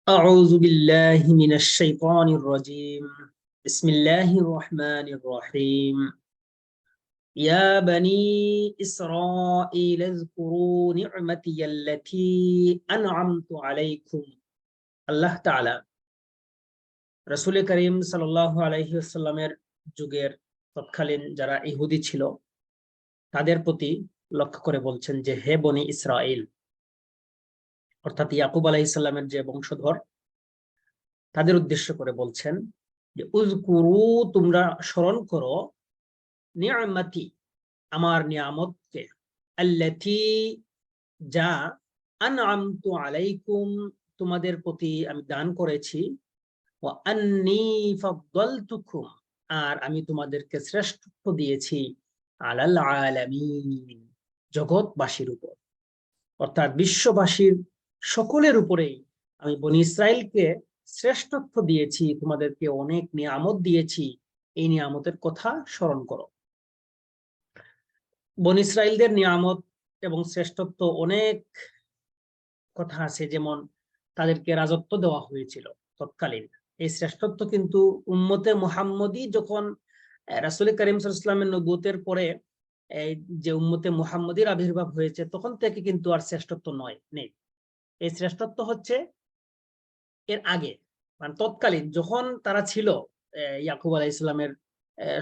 أعوذ بالله من الشيطان الرجيم. بسم الله الرحمن الرحيم. يا بني إسرائيل اذكروا نعمتي التي أنعمت عليكم. আল্লাহ তাআলা রাসূল করিম সাল্লাল্লাহু আলাইহি ওয়াসাল্লামের যুগের তৎকালীন যারা ইহুদি ছিল তাদের প্রতি লক্ষ্য করে বলছেন যে হে বনি ইসরাইল, অর্থাৎ ইয়াকুব আলাইহিস সালামের যে বংশধর তাদের উদ্দেশ্য করে বলছেন যে উযকুরু, তোমরা স্মরণ করো, নিয়ামতি, আমার নিয়ামতকে, আল্লাতী, যা, আনআমতু আলাইকুম, তোমাদের প্রতি আমি দান করেছি, ওয়া আন্নী ফাদ্দালতুকুম, আর আমি তোমাদেরকে শ্রেষ্ঠত্ব দিয়েছি, আলাল আলামিন, জগৎবাসীর উপর, অর্থাৎ বিশ্ববাসীর সকলের উপরেই আমি বনি ইসরাইলকে শ্রেষ্ঠত্ব দিয়েছি, তোমাদেরকে অনেক নিয়ামত দিয়েছি, এই নিয়ামতের কথা স্মরণ করো। বনি ইসরাইলদের নিয়ামত এবং শ্রেষ্ঠত্ব অনেক কথা আছে, যেমন তাদেরকে রাজত্ব দেওয়া হয়েছিল তৎকালীন। এই শ্রেষ্ঠত্ব কিন্তু উম্মতে মুহাম্মদী যখন রাসূল করিম সাল্লাল্লাহু আলাইহি ওয়াসাল্লামের নবুয়তের পরে এই যে উম্মতে মুহাম্মদীর আবির্ভাব হয়েছে তখন থেকে কিন্তু আর শ্রেষ্ঠত্ব নেই। এই শ্রেষ্ঠত্ব হচ্ছে এর আগে, মানে তৎকালীন যখন তারা ছিল, ইয়াকুব আলাইহিস সালামের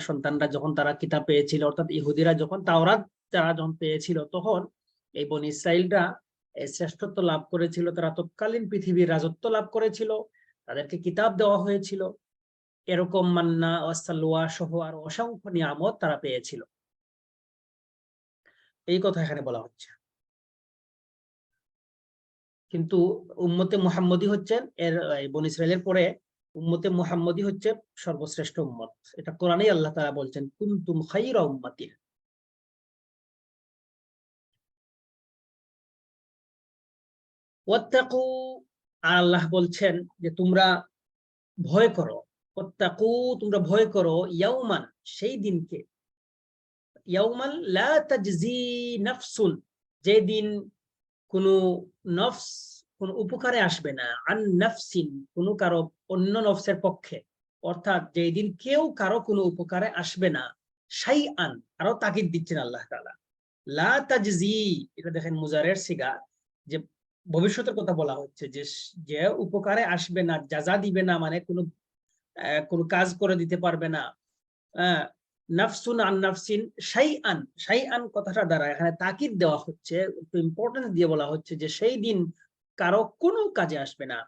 সন্তানরা যখন তারা কিতাব পেয়েছিল, অর্থাৎ ইহুদিরা যখন তাওরাত তারা যখন পেয়েছিল, তখন এই বনি ইসরাইলরা শ্রেষ্ঠত্ব লাভ করেছিল। তারা তৎকালীন পৃথিবীর রাজত্ব লাভ করেছিল, তাদেরকে কিতাব দেওয়া হয়েছিল, এরকম মান্না ওয়াসালওয়া সহ আর অসংখ্য নিয়ামত তারা পেয়েছিল। এই কথা এখানে বলা হচ্ছে। কিন্তু উম্মতে মুহাম্মদী হচ্ছেন বনি ইসরাইলের পরে উম্মতে মুহাম্মদী হচ্ছে সর্বশ্রেষ্ঠ উম্মত। এটা কোরআনেই আল্লাহ তাআলা বলছেন, কুনতুম খায়রা উম্মাতিন। ওয়াত্তাকু, আল্লাহ বলছেন যে তোমরা ভয় করো, ওয়াত্তাকু, তোমরা ভয় করো, ইয়াউমান, সেই দিনকে, ইয়াউমান লা তাজজি নাফসুন, যে দিন কোনো নফস কোন উপকারে আসবে না, আন নাফসিন, কোনো কারো অন্য নফসের পক্ষে, অর্থাৎ যেই দিন কেউ কারো কোনো উপকারে আসবে না, শাইআন, আরো তাকিদ দিচ্ছেন আল্লাহ তাআলা, লা তাজজি, এটা দেখেন মুজারের সিগা, যে ভবিষ্যতের কথা বলা হচ্ছে, যে যে উপকারে আসবে না, জাযা দিবে না, মানে কোনো কাজ করে দিতে পারবে না। নাফসুন আন নাফসিন শাইআন, শাইআন কথাটা দ্বারা এখানে তাকিদ দেওয়া হচ্ছে, একটু ইম্পর্টেন্স দিয়ে বলা হচ্ছে যে সেই দিন কারো কোনো কাজে আসবে না।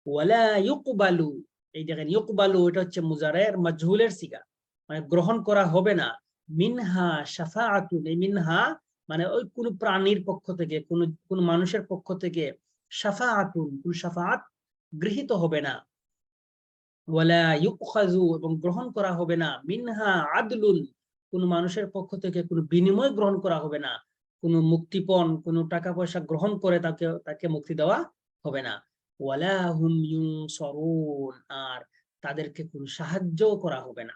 ওয়ালা ইউকবালু, এই দেখেন ইউকবালু, এটা হচ্ছে মুজারের মাজহুলের সিগা, মানে গ্রহণ করা হবে না, মিনহা শাফাআতুন, এই মিনহা মানে ওই কোন প্রাণীর পক্ষ থেকে, কোন মানুষের পক্ষ থেকে, শাফাআতুন, কোন শাফাআত গৃহীত হবে না, ওয়ালা ইউখাযু, এবং গ্রহণ করা হবে না, মিনহা আদলুন, কোন মানুষের পক্ষ থেকে কোনো বিনিময় গ্রহণ করা হবে না, কোনো মুক্তিপণ, কোনো টাকা পয়সা গ্রহণ করে তাকে মুক্তি দেওয়া হবে না, ওয়ালা হুম ইউনসারুন, আর তাদেরকে কোনো সাহায্য করা হবে না।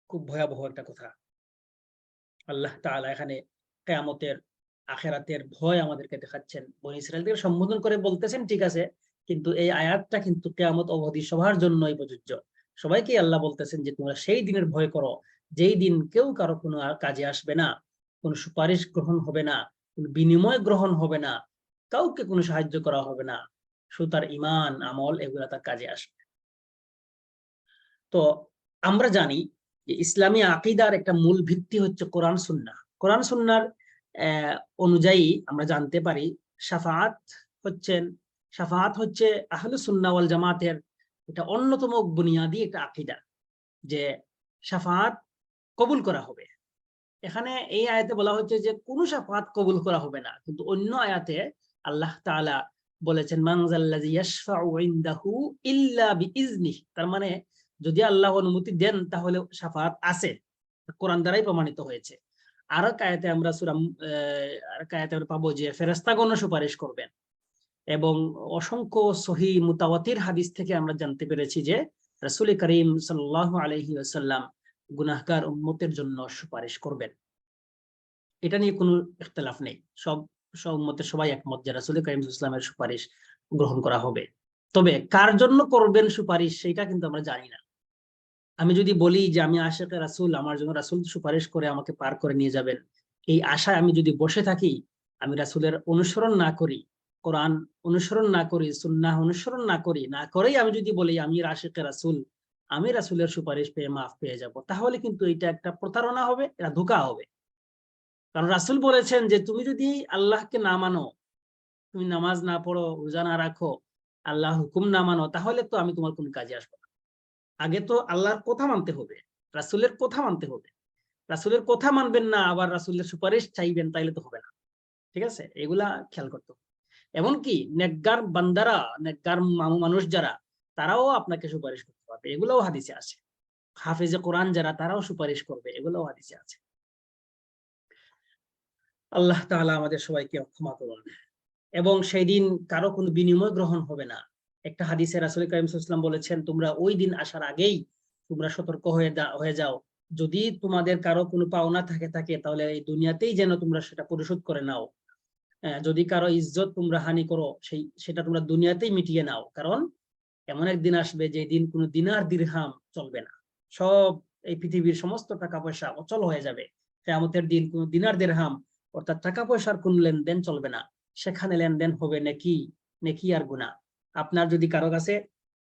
খুব ভয়াবহ একটা কথা। আল্লাহ তাআলা এখানে কিয়ামতের, আখিরাতের ভয় আমাদেরকে দেখাচ্ছেন। বনী ইসরাইলকে সম্বোধন করে বলতেছেন ঠিক আছে, কিন্তু এই আয়াতটা কিন্তু কিয়ামত অবধি সবার জন্যই প্রযোজ্য। সবাইকে আল্লাহ বলতেছেন যে তোমরা সেই দিনের ভয় করো, যেই দিন কেউ কারো কোনো কাজে আসবে না, কোনো সুপারিশ গ্রহণ হবে না, কোনো বিনিময় গ্রহণ হবে না, কাউকে কোনো সাহায্য করা হবে না, শুধু তার ঈমান আমল এগুলা তার কাজে আসবে। তো আমরা জানি যে ইসলামী আকীদার একটা মূল ভিত্তি হচ্ছে কোরআন সুন্নাহ। কোরআন সুন্নাহর অনুযায়ী আমরা জানতে পারি শাফাআত হচ্ছে আহলুস সুন্নাহ ওয়াল জামাতের এটা অন্যতম বুনিয়াদী একটা আকীদা, যে শাফাআত কবুল করা হবে। এখানে এই আয়াতে বলা হচ্ছে যে কোন শাফাআত কবুল করা হবে না, কিন্তু অন্য আয়াতে আল্লাহ তাআলা বলেছেন মান যাল্লাযী ইয়াশফাউ ইনদাহু ইল্লা বিইজনিহি, তার মানে যদি আল্লাহ অনুমতি দেন তাহলে শাফাআত আছে, কোরআন দ্বারাই প্রমাণিত হয়েছে। আর এক আয়াতে আমরা পাবো যে ফেরেশতাগণ সুপারিশ করবেন, এবং অসংখ্য সহিহ মুতাওয়াতির হাদিস থেকে আমরা জানতে পেরেছি যে রাসূল করিম সাল্লাল্লাহু আলাইহি ওয়াসাল্লাম গুনাহগার উম্মতের জন্য সুপারিশ করবেন। এটা নিয়ে কোনো ইখতিলাফ নেই, সব উম্মতের সবাই একমত যে রাসূল করিম সাল্লাল্লাহু আলাইহি ওয়াসাল্লামের সুপারিশ গ্রহণ করা হবে। তবে কার জন্য করবেন সুপারিশ সেটা কিন্তু আমরা জানি না। আমি যদি বলি যে আমি আশিকে রাসূল, আমার জন্য রাসূল সুপারিশ করে আমাকে পার করে নিয়ে যাবেন, এই আশায় আমি যদি বসে থাকি, আমি রাসূলের অনুসরণ না করি, কোরআন অনুসরণ না করি, সুন্নাহ অনুসরণ না করি, না করেই আমি যদি বলি আমি আশিকে রাসূল, আমি রাসূলের সুপারিশ পেয়ে মাফ পেয়ে যাব, তাহলে কিন্তু এটা একটা প্রতারণা হবে, এটা ধোঁকা হবে। কারণ রাসূল বলেছেন যে তুমি যদি আল্লাহকে না মানো, তুমি নামাজ না পড়ো, রোজা না রাখো, আল্লাহ হুকুম না মানো, তাহলে তো আমি তোমার কোন কাজে আসবো না। আগে তো আল্লাহর কথা মানতে হবে, রাসূলের কথা মানতে হবে। রাসূলের কথা মানবেন না, আবার রাসূলের সুপারিশ চাইবেন, তাইলে তো হবে না। ঠিক আছে, এগুলা খেয়াল করতে হবে। এমনকি নেককার বান্দারা, নেককার মানুষ যারা, তারাও আপনাকে সুপারিশ করতে পারবে, এগুলোও হাদিসে আছে। হাফেজে কোরআন যারা, তারাও সুপারিশ করবে, এগুলোও হাদিসে আছে। আল্লাহ তাআলা আমাদের সবাইকে ক্ষমা করুন। এবং সেই দিন কারো কোনো বিনিময় গ্রহণ হবে না। একটা হাদিসে রাসূল কারীম সাল্লাল্লাহু আলাইহি ওয়াসাল্লাম বলেছেন, তোমরা ওই দিন আসার আগেই তোমরা সতর্ক হয়ে যাও। যদি তোমাদের কারো কোনো পাওনা থাকে তাহলে এই দুনিয়াতেই যেন তোমরা সেটা পরিশোধ করে নাও। যদি কারো ইজ্জত তোমরা হানি করো, সেটা তোমরা দুনিয়াতেই মিটিয়ে নাও। কারণ এমন একদিন আসবে যে দিন কোনো দিনার দিরহাম চলবে না। সব এই পৃথিবীর সমস্ত টাকা পয়সা অচল হয়ে যাবে। কিয়ামতের দিন কোনো দিনার দিরহাম, অর্থাৎ টাকা পয়সার কোন লেনদেন চলবে না। সেখানে লেনদেন হবে নেকি, নেকি আর গুনাহ। আপনার যদি কারো কাছে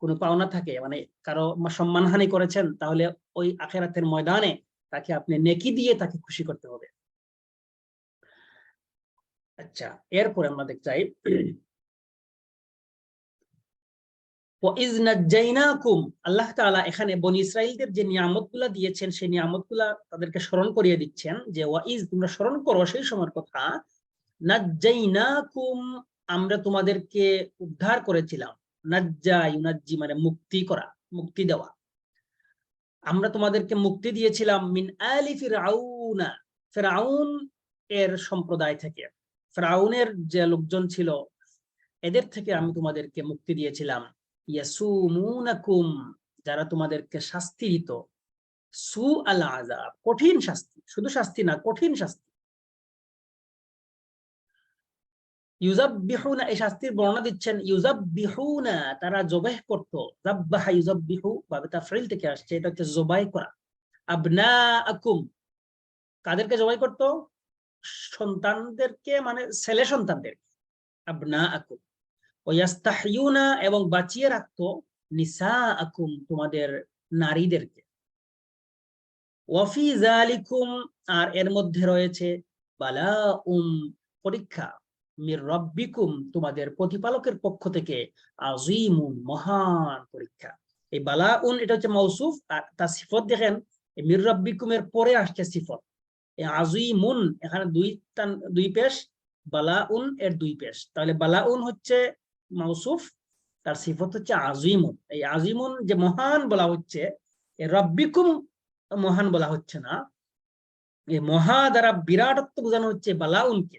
কোনো পাওনা থাকে, মানে কারো সম্মানহানি করেছেন, তাহলে ওই আখিরাতের ময়দানে তাকে আপনি নেকি দিয়ে তাকে খুশি করতে হবে। আচ্ছা, এরপরে আমরা দেখতে চাই আল্লাহ তাআলা এখানে বনী ইসরাইলদের যে নিয়ামতগুলা দিয়েছেন, সেই নিয়ামতগুলা তাদেরকে স্মরণ করিয়ে দিচ্ছেন যে ওয়াইজ, তোমরা স্মরণ করো সেই সময়ের কথা, নাজ্জাইনাকুম, আমরা তোমাদেরকে উদ্ধার করেছিলাম। নাজ্জা ইউনাজ্জি মানে মুক্তি করা, মুক্তি দেওয়া। আমরা তোমাদেরকে মুক্তি দিয়েছিলাম মিন আলি ফিরআউনা, ফিরআউন এর সম্প্রদায় থেকে, ফিরআউনের যে লোকজন ছিল এদের থেকে আমি তোমাদেরকে মুক্তি দিয়েছিলাম। ইয়াসুমুনাকুম, যারা তোমাদেরকে শাস্তি দিত, সু আল আযাব, কঠিন শাস্তি, শুধু শাস্তি না, কঠিন শাস্তি। ইউযাববিহুনা, এই শাস্তির বর্ণনা দিচ্ছেন, ইউযাববিহুনা, তারা জবাহ করত। যাববাহা ইউযাববিহু বাবে তাফঈল থেকে আসছে, এটা হচ্ছে জবাই করা। আবনাআকুম, কাদেরকে জবাই করত? সন্তানদেরকে, মানে ছেলে সন্তানদের। আবনাআকুম ওয়াস্তাহইউনা, এবং বাঁচিয়ে রাখতো নিসাআকুম, তোমাদের নারীদেরকে। ওয়াফি যালিকুম, আর এর মধ্যে রয়েছে বালাউম, পরীক্ষা, মির রাব্বিকুম, তোমাদের প্রতিপালকের পক্ষ থেকে, আযীমুন, মহান পরীক্ষা। এই বালাউন এটা হচ্ছে মাউসুফ, আর তার সিফত দেখেন মির রাব্বিকুমের পরে আসছে সিফত। এই আযীমুন এখানে দুই পেশ, বালাউন এর দুই পেশ, তাহলে বালাউন হচ্ছে মাউসুফ, তার সিফত হচ্ছে আযীমুন। এই আযীমুন যে মহান বলা হচ্ছে, এই রাব্বিকুম মহান বলা হচ্ছে না, এই মহা দ্বারা বিরাটত্ব বোঝানো হচ্ছে বালাউনকে।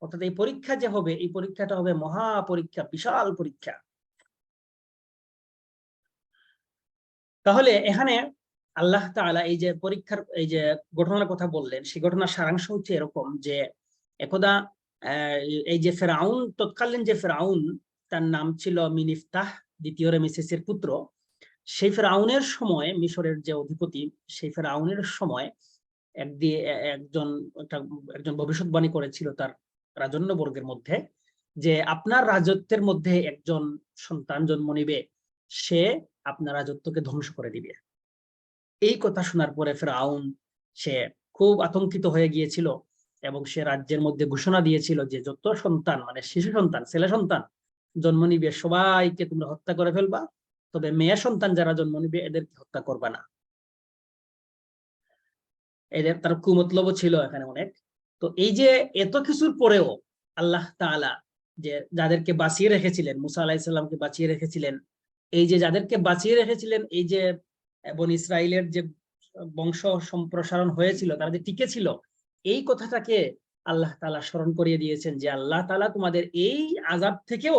অর্থাৎ এই পরীক্ষা যে হবে, এই পরীক্ষাটা হবে মহা পরীক্ষা, বিশাল পরীক্ষা। তাহলে এখানে আল্লাহ তাআলা এই যে পরীক্ষার এই যে ঘটনার কথা বললেন, সেই ঘটনার সারাংশ হচ্ছে এরকম যে একদা এই যে ফেরাউন, তৎকালীন যে ফেরাউন, তার নাম ছিল মিনিফতাহ, দ্বিতীয় রেমেসিসের পুত্র। সেই ফেরাউনের সময়, মিশরের যে অধিপতি, সেই ফেরাউনের সময় একজন একজন ভবিষ্যৎবাণী করেছিল তার রাজন্যবর্গের মধ্যে, যে আপনার রাজত্বের মধ্যে একজন সন্তান জন্ম নিবে, সে আপনার রাজত্বকে ধ্বংস করে দিবে। এই কথা শোনার পরে ফিরআউন, সে খুব আতঙ্কিত হয়ে গিয়েছিল এবং সে রাজ্যের মধ্যে ঘোষণা দিয়েছিল যে যত সন্তান, মানে শিশু সন্তান, ছেলে সন্তান জন্ম নিবে সবাইকে তোমরা হত্যা করে ফেলবা, তবে মেয়ে সন্তান যারা জন্ম নিবে এদেরকে হত্যা করবা না। এদের তার কুমতলব ছিল এখানে অনেক। তো এই যে এত কিছুর পরেও আল্লাহ তাআলা যে যাদেরকে বাঁচিয়ে রেখেছিলেন, মুসা আলাইহিস সালামকে বাঁচিয়ে রেখেছিলেন, এই যে যাদেরকে বাঁচিয়ে রেখেছিলেন, এই যে বনী ইসরাইলের যে বংশ সম্প্রসারণ হয়েছিল, তারা যে টিকে ছিল, এই কথাটাকে আল্লাহ তাআলা স্মরণ করিয়ে দিয়েছেন যে আল্লাহ তাআলা তোমাদের এই আযাব থেকেও,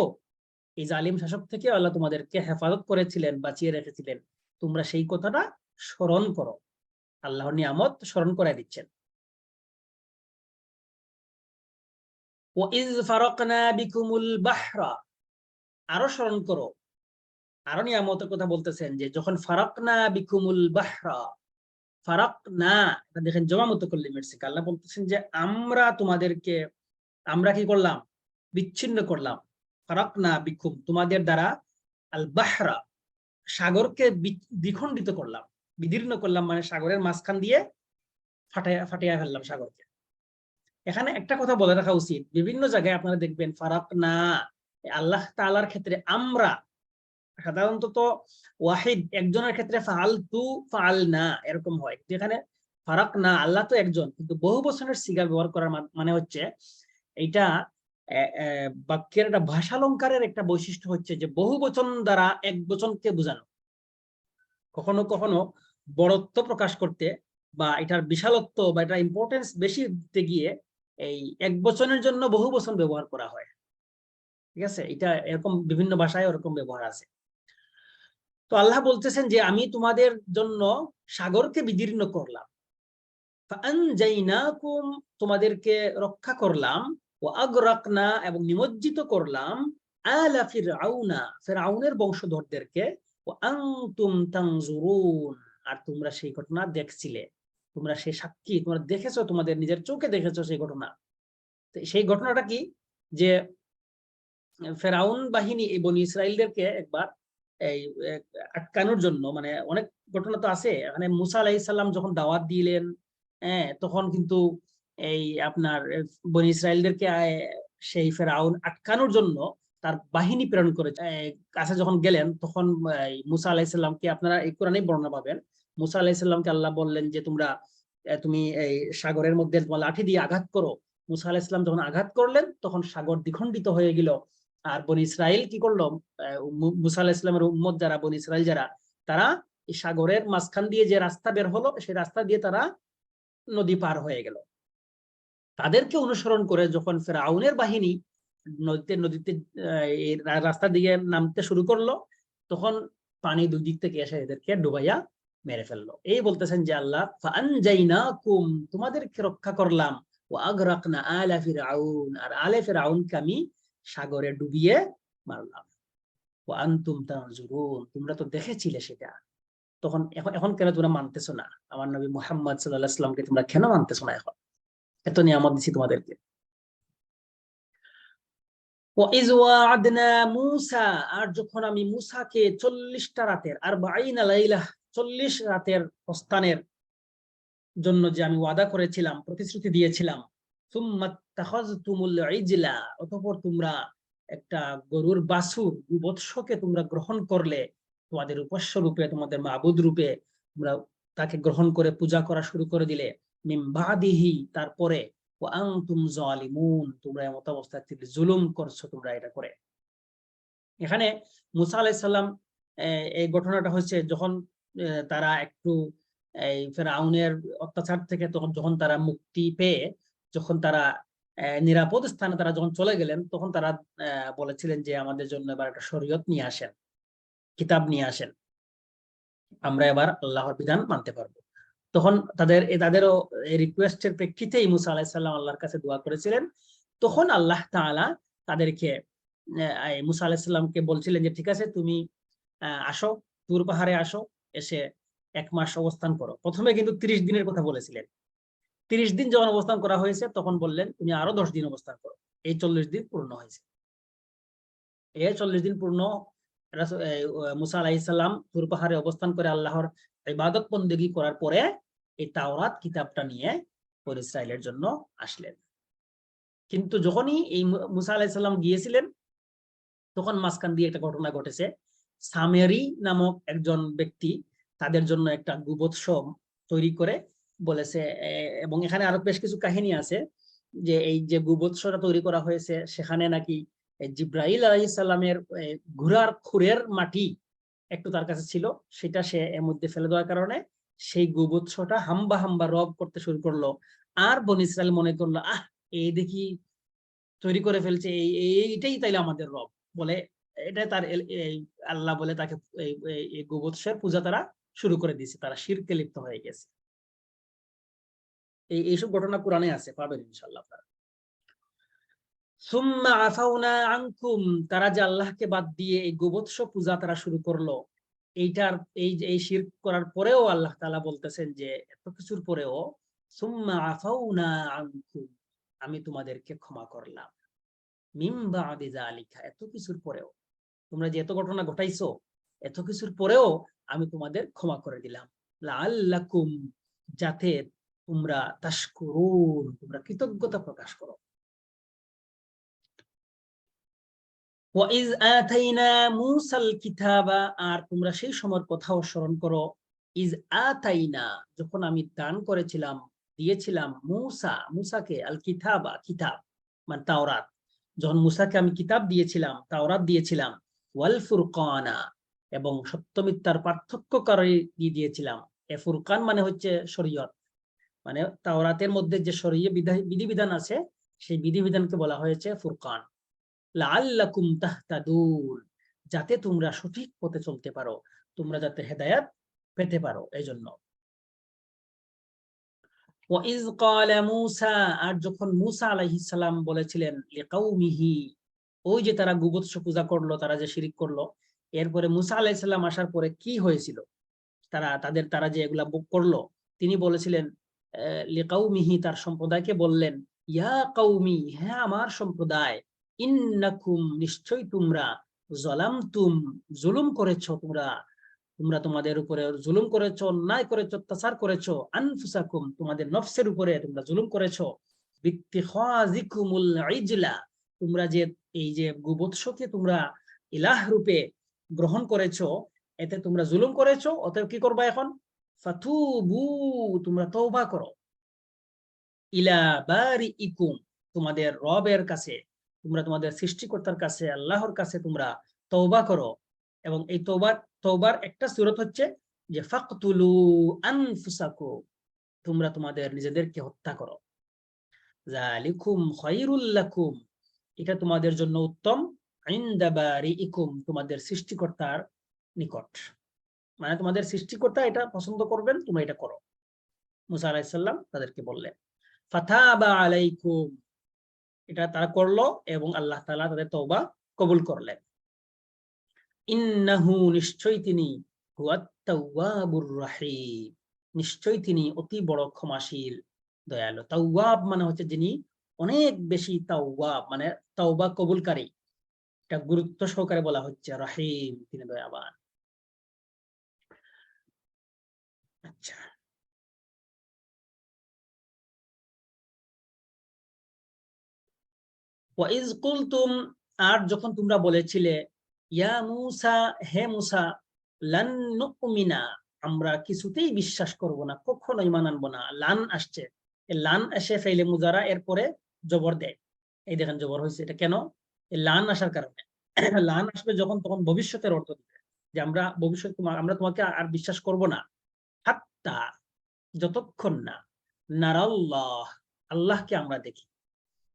এই জালিম শাসক থেকে আল্লাহ তোমাদেরকে হেফাজত করেছিলেন, বাঁচিয়ে রেখেছিলেন। তোমরা সেই কথাটা স্মরণ করো। আল্লাহর নিয়ামত স্মরণ করে দিচ্ছেন। ওয়াইজ ফারাকনা বিকুমুল বাহরা, আরো স্মরণ করো আরো নিয়ামতের কথা বলতেছেন যে যখন ফারাকনা বিকুমুল বাহরা, ফারাকনা, এটা দেখেন জমা মুতাকাল্লিমের সিগা। আল্লাহ বলতেছেন যে আমরা কি করলাম, বিচ্ছিন্ন করলাম, ফারাকনা বিকুম, তোমাদের দ্বারা, আল বাহরা, সাগরকে দ্বিখণ্ডিত করলাম, বিদীর্ণ করলাম, মানে সাগরের মাঝখান দিয়ে ফাটাইয়া ফাটাইয়া ফেললাম সাগরকে। এখানে একটা কথা বলে রাখা উচিত, বিভিন্ন জায়গায় আপনারা দেখবেন ফারাকনা আল্লাহ তাআলার ক্ষেত্রে আমরা, সাধারণত ওয়াহিদ একজনের ক্ষেত্রে ফাআলতু ফাআলনা এরকম হয়, যেখানে ফারাকনা আল্লাহ তো একজন, কিন্তু বহু বচনের সিগা ব্যবহার করার মানে হচ্ছে এইটা বাক্যের একটা ভাষালঙ্কারের একটা বৈশিষ্ট্য হচ্ছে যে বহু বচন দ্বারা এক বচনকে বোঝানো, কখনো কখনো বড়ত্ব প্রকাশ করতে বা এটার বিশালত্ব বা এটার ইম্পর্টেন্স বেশি দিতে গিয়ে এই এক বচনের জন্য বহু বচন ব্যবহার করা হয়। ঠিক আছে, এটা এরকম বিভিন্ন ভাষায় ওরকম ব্যবহার আছে। তো আল্লাহ বলতেছেন যে আমি তোমাদের জন্য সাগরকে বিদীর্ণ করলাম, ফাআনজাইনাকুম, তোমাদেরকে রক্ষা করলাম, ওয়া আগরাকনা, এবং নিমজ্জিত করলাম, আলা ফিরআউনা, ফিরআউনের বংশধরদেরকে, ওয়া আনতুম তানজুরুন, আর তোমরা সেই ঘটনা দেখছিলে, তোমরা সেই সাক্ষী, তোমরা দেখেছো, তোমাদের নিজের চোখে দেখেছো সেই ঘটনা। সেই ঘটনাটা কি, যে ফেরাউন বাহিনী এই বনি ইসরাইলদেরকে একবার এই আটকানোর জন্য, মানে অনেক ঘটনা তো আছে এখানে, মুসা আলাইহিস সালাম যখন দাওয়াত দিলেন, তখন কিন্তু এই আপনার বনি ইসরাইলদেরকে সেই ফেরাউন আটকানোর জন্য তার বাহিনী প্রেরণ করে কাছে যখন গেলেন, তখন মুসা আলাইহিস সালামকে, আপনারা এই কোরআনে বর্ণনা পাবেন, মুসা আলাইহিস সালামকে আল্লাহ বললেন যে তুমি এই সাগরের মধ্যে তোমার লাঠি দিয়ে আঘাত করো। মুসা আলাইহিস সালাম যখন আঘাত করলেন, তখন সাগর দ্বিখণ্ডিত হয়ে গেল। আর বনি ইসরাইল কি করলো, মুসা আলাইহিস সালামের উম্মত যারা, বনি ইসরাইল যারা, তারা এই সাগরের মাঝখান দিয়ে যে রাস্তা বের হলো, সেই রাস্তা দিয়ে তারা নদী পার হয়ে গেল। তাদেরকে অনুসরণ করে যখন ফিরআউনের বাহিনী নদীতে এই রাস্তা দিকে নামতে শুরু করলো, তখন পানি দুই দিক থেকে এসে এদেরকে ডুবাইয়া মেরে ফেললো। এই বলতেছেন যে আল্লাহ ফাআনজাইনাকুম, তোমাদেরকে রক্ষা করলাম, ওয়া আগরাকনা আলা ফিরআউন, আর আলে ফিরআউনকে আমি সাগরে ডুবিয়ে মারলাম, ওয়া আনতুম তানজুরুন, তোমরা তো দেখেছিলে সেটা। তখন এখন কেন তোমরা মানতেছো না আমার নবী মুহাম্মদ সাল্লাল্লাহু আলাইহি ওয়াসাল্লামকে, তোমরা কেন মানতেছো না? এখন এত নিয়ামত দিছি তোমাদেরকে। ওয়াইজ ওয়া'আদনা মূসা, আর যখন আমি মূসাকে 40টা রাতের, 40 লাইলা, 40 রাতের প্রস্থানের জন্য যে আমি ওয়াদা করেছিলাম, প্রতিশ্রুতি দিয়েছিলাম, সুম্মা তাখাযতুমুল ইজলা, অতঃপর তোমরা একটা গরুর বাছুর, বৎসকে তোমরা গ্রহণ করলে, তোমাদের উপাস্য রূপে, তোমাদের মাবুদ রূপে তোমরা তাকে গ্রহণ করে পূজা করা শুরু করে দিলে, মিন বাদিহি, তারপরে, ওয়া আনতুম যালিমুন, তোমরা এমত অবস্থায় থেকে জুলুম করছো তোমরা এটা করে। এখানে মুসা আলাইহিস সালাম, এই ঘটনাটা হচ্ছে যখন তারা একটু এই ফেরাউনের অত্যাচার থেকে তখন যখন তারা মুক্তি পেয়ে, যখন তারা নিরাপদ স্থানে তারা যখন চলে গেলেন, তখন তারা বলেছিলেন যে আমাদের জন্য এবার একটা শরীয়ত নিয়ে আসেন, কিতাব নিয়ে আসেন, আমরা এবার আল্লাহর বিধান মানতে পারবো। তখন তাদেরও রিকোয়েস্টের প্রেক্ষিতেই মুসা আলাইহিস সালাম আল্লাহর কাছে দোয়া করেছিলেন। তখন আল্লাহ তাআলা তাদেরকে, মুসা আলাইহিস সালামকে বলছিলেন যে ঠিক আছে, তুমি আসো, তুর পাহাড়ে আসো, এসে 1 মাস অবস্থান করো। প্রথমে কিন্তু 30 দিনের কথা বলেছিলেন। 30 দিন যখন অবস্থান করা হয়েছে, তখন বললেন তুমি আরো 10 দিন অবস্থান করো। এই 40 দিন পূর্ণ হয়েছে। এই 40 দিন পূর্ণ মুসা আলাইহিস সালাম তুর পাহাড়ে অবস্থান করে আল্লাহর ইবাদত বন্দেগী করার পরে এই তাওরাত কিতাবটা নিয়ে বনী ইসরাইলের জন্য আসলেন। কিন্তু যখনই এই মুসা আলাইহিস সালাম গিয়েছিলেন, তখন মাঝখান দিয়ে একটা ঘটনা ঘটেছে। সামেরি নামক একজন ব্যক্তি তাদের জন্য একটা গোবৎস তৈরি করে বলেছে, এবং এখানে আরো বেশ কিছু কাহিনী আছে যে এই যে গোবৎসটা তৈরি করা হয়েছে, সেখানে নাকি জিব্রাইল আলাইহিস সালামের ঘোড়ার খুরের মাটি একটু তার কাছে ছিল, সেটা সে এর মধ্যে ফেলে দেওয়ার কারণে সেই গোবৎসটা হাম্বা হাম্বা রব করতে শুরু করলো। আর বনী ইসরাইল মনে করলো, এই দেখি তৈরি করে ফেলছে, এইটাই তাইলে আমাদের রব বলে, এটা তার আল্লাহ বলে তাকে এই গোবৎসের পূজা তারা শুরু করে দিয়েছে, তারা শিরকে লিপ্ত হয়ে গেছে। এইসব ঘটনা কোরআনে আছে, পাবেন ইনশাআল্লাহ আপনারা। সুম্মা আফাউনা আনকুম, তারা যে আল্লাহকে বাদ দিয়ে এই গোবৎস পূজা তারা শুরু করলো, এইটার এই শিরক করার পরেও আল্লাহ তাআলা বলতেছেন যে এত কিছুর পরেও সুম্মা আফাউনা আনকুম, আমি তোমাদেরকে ক্ষমা করলাম। মিন বাদি যালিকা, এত কিছুর পরেও, তোমরা যে এত ঘটনা ঘটাইছো, এত কিছুর পরেও আমি তোমাদের ক্ষমা করে দিলাম। লাআল্লাকুম, যাতে তোমরা তাশকুরুন, তোমরা কৃতজ্ঞতা প্রকাশ করো। ওয়াইজ আতাইনা মূসাল কিতাবা, আর তোমরা সেই সময়ের কথাও স্মরণ করো। ইজ আতাইনা, যখন আমি দান করেছিলাম, দিয়েছিলাম মুসাকে আল কিতাবা, কিতাব মানে তাওরাত, যখন মুসাকে আমি কিতাব দিয়েছিলাম, তাওরাত দিয়েছিলাম, ওয়াল ফুরকানা, এবং সত্য মিথ্যার পার্থক্যকারী দিয়েছিলাম। এ ফুরকান মানে হচ্ছে শরীয়ত, মানে তাওরাতের মধ্যে যে শরীয় বিধিবিধান আছে, সেই বিধিবিধানকে বলা হয়েছে ফুরকান। লাআল্লাকুম তাহতাদুন, যাতে তোমরা সঠিক পথে চলতে পারো, তোমরা যাতে হেদায়েত পেতে পারো, এজন্য। ওয়াইজ ক্বালা মূসা, আর যখন মূসা আলাইহিস সালাম বলেছিলেন লিকাউমিহি, ওই যে তারা গোবৎস পূজা করলো, তারা যে শিরক করলো, এরপরে মূসা আলাইহিস সালাম আসার পরে কি হয়েছিল, তারা যে এগুলা করলো, তিনি বলেছিলেন লিকাউমিহি, তার সম্প্রদায়কে বললেন, ইয়া কাউমি, হ্যাঁ আমার সম্প্রদায়, ইন্নাকুম, নিশ্চয় তোমরা, যালামতুম, জুলুম করেছো, তোমরা তোমরা তোমাদের উপরে জুলুম করেছো, অন্যায় করেছো, অত্যাচার করেছো, আনফুসাকুম, তোমাদের নফসের উপরে তোমরা জুলুম করেছো, বিত্তিখাযিকুমুল ইজলা, তোমরা যে এই যে গোবৎসকে তোমরা ইলাহ রূপে গ্রহণ করেছো, এতে তোমরা জুলুম করেছো, অতএব কি করবা এখন, ফাতুবু, তোমরা তওবা করো, ইলা বারিইকুম, তোমাদের রবের কাছে, তোমরা তোমাদের সৃষ্টিকর্তার কাছে, আল্লাহর কাছে তোমরা তওবা করো। এবং এই তওবার একটা সূরত হচ্ছে যে ফাকতুলু আনফুসাকুম, তোমরা তোমাদের নিজেদেরকে হত্যা করো। যালিকুম খায়রুল লাকুম, এটা তোমাদের জন্য উত্তম, ইনদা বারিইকুম, তোমাদের সৃষ্টিকর্তার নিকট, মানে তোমাদের সৃষ্টিকর্তা এটা পছন্দ করবেন, তোমরা এটা করো। মুসা আলাইহিস সালাম তাদেরকে বললেন, ফাতাবা আলাইকুম, এটা তারা করলো এবং আল্লাহ তাআলা তাদের তওবা কবুল করলেন। ইন্নাহু, নিশ্চয় তিনি, হুয়াত তাওয়াবুর রাহিম, নিশ্চয় তিনি অতি বড় ক্ষমাশীল, দয়ালু। তাওয়াব মানে হচ্ছে যিনি অনেক বেশি তাওয়াব, মানে তওবা কবুলকারী, এটা গুরুত্ব সহকারে বলা হচ্ছে। রাহিম, তিনি দয়াবান। আচ্ছা, ওয়াইজ কুলতুম, আর যখন তোমরা বলেছিলে, ইয়া মূসা, হে মূসা, লান নুমিনা, আমরা কিছুতেই বিশ্বাস করব না, কখনো ঈমান আনবো না। লান আসছে, লান এসে ফেইলে মুজারা, এরপরে জবর দেয়, এই দেখেন জবর হয়েছে, এটা কেন, এই লান আসার কারণে। লান আসবে যখন, তখন ভবিষ্যতের অর্থ দিবে, যে আমরা ভবিষ্যৎ আমরা তোমাকে আর বিশ্বাস করব না, হাত্তা, যতক্ষণ না, নারাল্লাহ, আল্লাহকে আমরা দেখি,